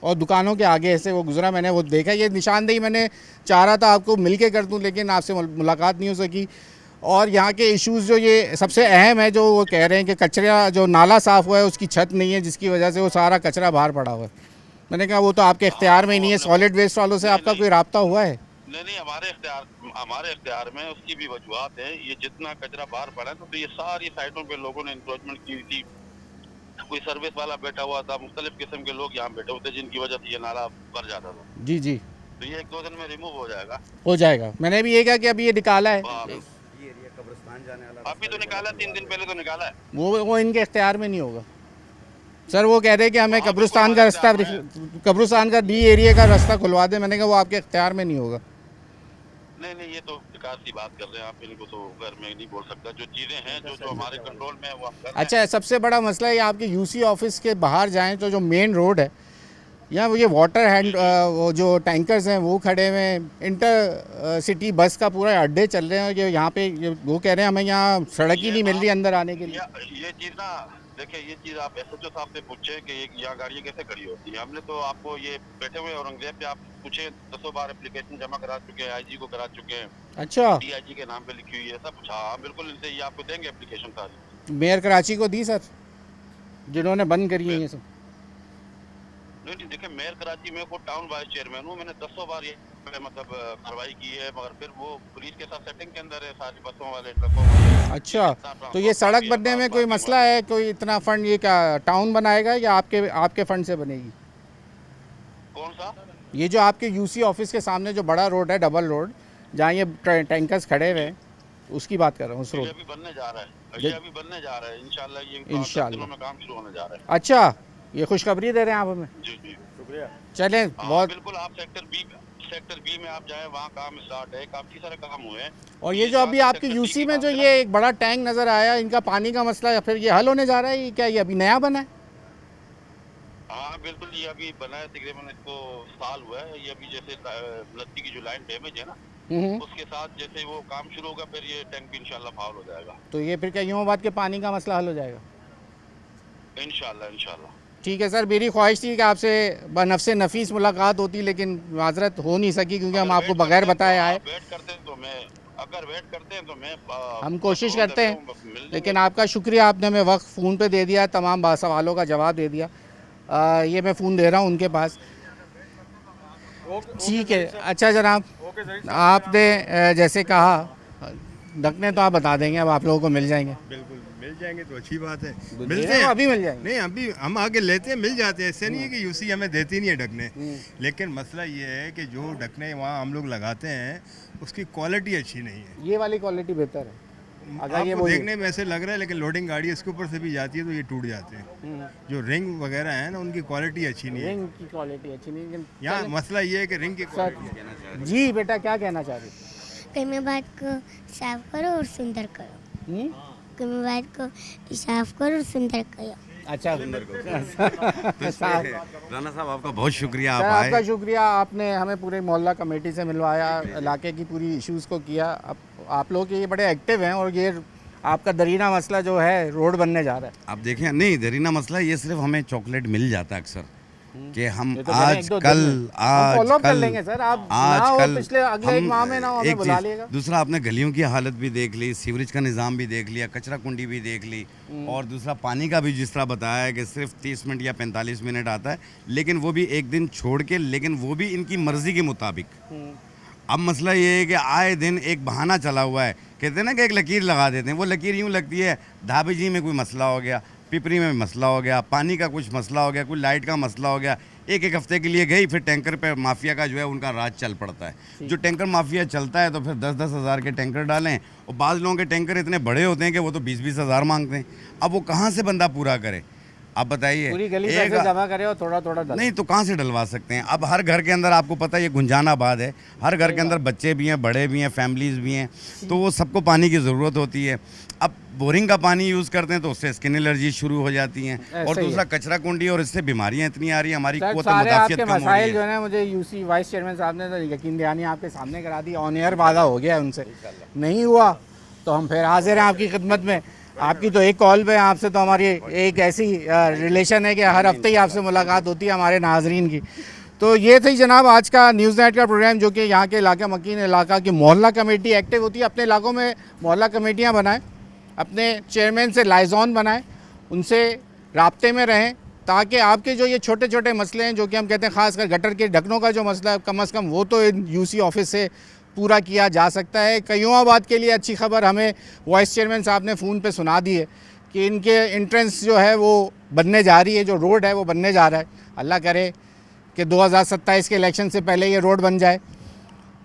और दुकानों के आगे ऐसे वो गुजरा, मैंने वो देखा। ये निशानदेही मैंने चाह रहा था आपको मिल के कर दूँ, लेकिन आपसे मुलाकात नहीं हो सकी। और यहाँ के इश्यूज़ जो ये सबसे अहम है, जो वो कह रहे हैं कि कचरा जो नाला साफ़ हुआ है उसकी छत नहीं है, जिसकी वजह से वो सारा कचरा बाहर पड़ा हुआ है। मैंने कहा वो तो आपके इख्तियार में ही नहीं है, सॉलिड वेस्ट वालों से आपका कोई राब्ता हुआ है? नहीं हमारे इख्तियार में उसकी भी वजूहत है। ये जितना कचरा बाहर पड़ा है तो ये सारी साइटों पे लोगों ने इंक्रोचमेंट की थी, कोई सर्विस वाला बैठा हुआ था, मुख्तलिफ किस्म के लोग यहाँ बैठे हुए थे, जिनकी वजह से ये नाला भर जाता था। जी जी, तो ये 1-2 दिन में रिमूव हो जाएगा। हो जाएगा। मैंने भी ये कहा कि अभी ये निकाला है, अभी तो निकाला, 3 दिन पहले तो निकाला है। वो इनके इख्तियार में नहीं होगा सर। वो कह रहे हैं कि हमें कब्रिस्तान का रास्ता, कब्रिस्तान का डी एरिया का रास्ता खुलवा दे। मैंने कहा वो आपके इख्तियार में नहीं होगा। नहीं ये तो विकास की बात कर रहे हैं आप, इनको तो घर में नहीं बोल सकता। जो चीज़ें हैं जो हमारे कंट्रोल में है वो हम कर रहे हैं। अच्छा, सबसे बड़ा मसला ये आपके यूसी ऑफिस के बाहर जाएं तो जो मेन रोड है, यहाँ वो ये वाटर हैंड वो जो टैंकर्स हैं वो खड़े हुए हैं, इंटर सिटी बस का पूरा अड्डे चल रहे हैं, यहाँ पे वो कह रहे हैं हमें यहाँ सड़क ही नहीं मिल रही अंदर आने के लिए। ये चीज़ ना देखिए, ये चीज़ आप एसएचओ साहब से पूछे कि यहाँ गाड़ियाँ कैसे खड़ी होती है। हमने तो आपको ये बैठे हुए औरंगजेब पे आप पूछे, 10 बार एप्लीकेशन जमा करा चुके हैं, आईजी को करा चुके हैं। अच्छा, डीआईजी के नाम पे लिखी हुई है सब कुछ। हाँ बिल्कुल, इनसे ये आपको देंगे एप्लीकेशन सारी। मेयर कराची को दी सर, जिन्होंने बंद करी है ये सब? नहीं देखिए, मेयर कराची में को टाउन वाइस चेयरमैन हूँ, मैंने 10 बार ये मतलब कार्रवाई की है, मगर फिर वो पुलिस के साथ सेटिंग के अंदर है, सारी बसों वाले ट्रकों वाले। अच्छा, तो ये सड़क बनने में कोई मसला है? कोई इतना फंड ये क्या टाउन बनाएगा या आपके फंड से बनेगी? कौन सा? ये जो आपके यूसी ऑफिस के सामने जो बड़ा रोड है, डबल रोड, जहाँ ये टैंकर्स खड़े हुए हैं, उसकी बात कर रहा हूँ। उस रोड अभी बनने जा रहा है, ये अभी बनने जा रहा है, इंशाल्लाह ये दिनों में काम शुरू होने जा रहा है। अच्छा, ये खुशखबरी दे रहे हैं आप हमें? जी शुक्रिया। चलें, बहुत बिल्कुल। आप सेक्टर बी में आप जाएं, वहाँ काम स्टार्ट है, काफी सारे काम हुए हैं। और ये जो अभी आपके यूसी में जो ये एक बड़ा टैंक नजर आया, इनका पानी का मसला, या फिर ये हल होने जा रहा है? क्या ये अभी नया बना है? हाँ बिल्कुल, ये अभी बना है, तकरीबन इसको साल हुआ है। ये अभी जैसे लत्ती की जो लाइन डैमेज है ना, उसके साथ जैसे वो काम शुरू होगा फिर ये टैंक भी इंशाल्लाह फाउल हो जाएगा। तो ये फिर कयूमाबाद के पानी का मसला हल हो जाएगा? इंशाल्लाह इंशाल्लाह। ठीक है सर, मेरी ख्वाहिश थी कि आपसे बनफ्से नफीस मुलाकात होती, लेकिन माजरत हो नहीं सकी क्योंकि हम आपको बगैर बताए आए। वेट करते हैं तो मैं अगर वेट करते हैं तो मैं हम कोशिश करते हैं, लेकिन आपका शुक्रिया, आपने हमें वक्त फ़ोन पे दे दिया, तमाम सवालों का जवाब दे दिया। ये मैं फ़ोन दे रहा हूँ उनके पास। ठीक है, अच्छा जनाब, आपने जैसे कहा ढकने तो आप बता देंगे, अब आप लोगों को मिल जाएंगे। बिल्कुल मिल जाएंगे तो अच्छी बात है। मिलते हैं, अभी मिल जाएंगे। नहीं अभी हम आगे लेते हैं, मिल जाते हैं। ऐसे नहीं है कि यूसी हमें देती नहीं है ढकने, लेकिन मसला ये है कि जो ढकने वहाँ हम लोग लगाते हैं उसकी क्वालिटी अच्छी नहीं है। ये वाली क्वालिटी बेहतर है अगर ये आपको देखने में ऐसे लग रहा है, लेकिन लोडिंग गाड़ी इसके ऊपर से भी जाती है तो ये टूट जाते हैं। जो रिंग वगैरह है ना उनकी क्वालिटी अच्छी नहीं है। रिंग की क्वालिटी अच्छी नहीं है। यहाँ मसला ये है कि रिंग की क्वालिटी। जी बेटा, क्या कहना चाह रही थी? कयूमाबाद को साफ करो और सुंदर करो। कयूमाबाद को साफ करो और सुंदर करो। अच्छा, राना साहब आपका बहुत शुक्रिया, सर, आप आए। आपका शुक्रिया, आपने हमें पूरे मोहल्ला कमेटी से मिलवाया, इलाके की पूरी इश्यूज़ को किया। अब आप लोग ये बड़े एक्टिव हैं और ये आपका दरीना मसला जो है रोड बनने जा रहा है। आप देखें, नहीं दरीना मसला ये सिर्फ हमें चॉकलेट मिल जाता है अक्सर कि हम ये तो आज कल फॉलो कर लेंगे सर, आप ना हो पिछले अगले एक माह में ना हो, हमें बुला लिएगा। दूसरा आपने गलियों की हालत भी देख ली, सीवरेज का निज़ाम भी देख लिया, कचरा कुंडी भी देख ली, और दूसरा पानी का भी जिस तरह बताया है कि सिर्फ 30 मिनट या 45 मिनट आता है, लेकिन वो भी एक दिन छोड़ के, लेकिन वो भी इनकी मर्जी के मुताबिक। अब मसला ये है कि आए दिन एक बहाना चला हुआ है, कहते हैं ना कि एक लकीर लगा देते हैं। वो लकीर यूँ लगती है धाबी जी में कोई मसला हो गया, पिपरी में मसला हो गया, पानी का कुछ मसला हो गया, कोई लाइट का मसला हो गया, एक हफ्ते के लिए गई, फिर टैंकर पे माफिया का जो है उनका राज चल पड़ता है। जो टैंकर माफिया चलता है तो फिर 10-10 हज़ार के टैंकर डालें, और बाज़ लोगों के टैंकर इतने बड़े होते हैं कि वो तो 20-20 हज़ार मांगते हैं। अब वो कहाँ से बंदा पूरा करे? आप बताइए, पूरी गली पैसे जमा करे और थोड़ा थोड़ा नहीं तो कहाँ से डलवा सकते हैं? अब हर घर के अंदर आपको पता है ये गुंजानाबाद है, हर घर के अंदर बच्चे भी हैं, बड़े भी हैं, फैमिलीज भी हैं, तो वो सबको पानी की ज़रूरत होती है। अब बोरिंग का पानी यूज़ करते हैं तो उससे स्किन एलर्जी शुरू हो जाती हैं, और दूसरा कचरा कुंडी, और इससे बीमारियाँ इतनी आ रही हैं, हमारी कुव्वत मुदाफ़ियत कम हो रही मसाइल है। जो है मुझे यूसी वाइस चेयरमैन साहब ने तो यकीन दहानी आपके सामने करा दी। ऑन एयर वादा हो गया है उनसे, नहीं हुआ तो हम फिर हाजिर हैं आपकी खिदमत में। आपकी तो एक कॉल पे, आपसे तो हमारी एक ऐसी रिलेशन है कि हर हफ्ते ही आपसे मुलाकात होती है हमारे नाजरीन की। तो ये थी जनाब आज का न्यूज़ नाइट का प्रोग्राम, जो कि यहाँ के इलाका मकीन इलाका की मोहल्ला कमेटी एक्टिव होती है। अपने इलाकों में मोहल्ला कमेटियाँ बनाएं, अपने चेयरमैन से लाइजॉन बनाएं, उनसे राब्ते में रहें, ताकि आपके जो ये छोटे छोटे मसले हैं, जो कि हम कहते हैं ख़ासकर गटर के ढकनों का जो मसला है, कम से कम वो तो यूसी ऑफिस से पूरा किया जा सकता है। कयूमाबाद के लिए अच्छी खबर हमें वाइस चेयरमैन साहब ने फ़ोन पे सुना दी है कि इनके एंट्रेंस जो है वो बनने जा रही है, जो रोड है वो बनने जा रहा है। अल्लाह करे कि 2027 के इलेक्शन से पहले ये रोड बन जाए।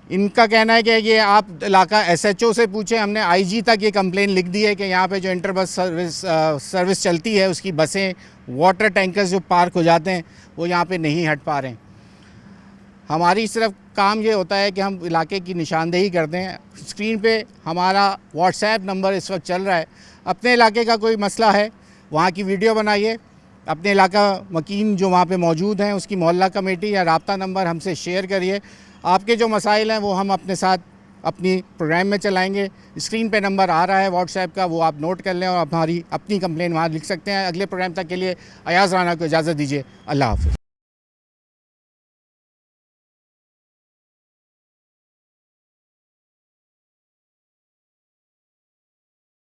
इनका कहना है कि ये आप इलाका SHO से पूछें, हमने IG तक ये कंप्लेन लिख दी है कि यहाँ पे जो इंटर बस सर्विस चलती है, उसकी बसें, वाटर टैंकर्स जो पार्क हो जाते हैं वो यहाँ पे नहीं हट पा रहे हैं। हमारी सिर्फ काम ये होता है कि हम इलाके की निशानदेही करते हैं। स्क्रीन पे हमारा WhatsApp नंबर इस वक्त चल रहा है। अपने इलाके का कोई मसला है, वहाँ की वीडियो बनाइए, अपने इलाका मकीन जो वहाँ पे मौजूद हैं उसकी मोहल्ला कमेटी या राब्ता नंबर हमसे शेयर करिए। आपके जो मसाइल हैं वो हम अपने साथ अपनी प्रोग्राम में चलाएंगे। स्क्रीन पे नंबर आ रहा है WhatsApp का, वो आप नोट कर लें और हमारी अपनी कंप्लेन वहाँ लिख सकते हैं। अगले प्रोग्राम तक के लिए अयाज़ राना को इजाज़त दीजिए। अल्लाह हाफ़िज़।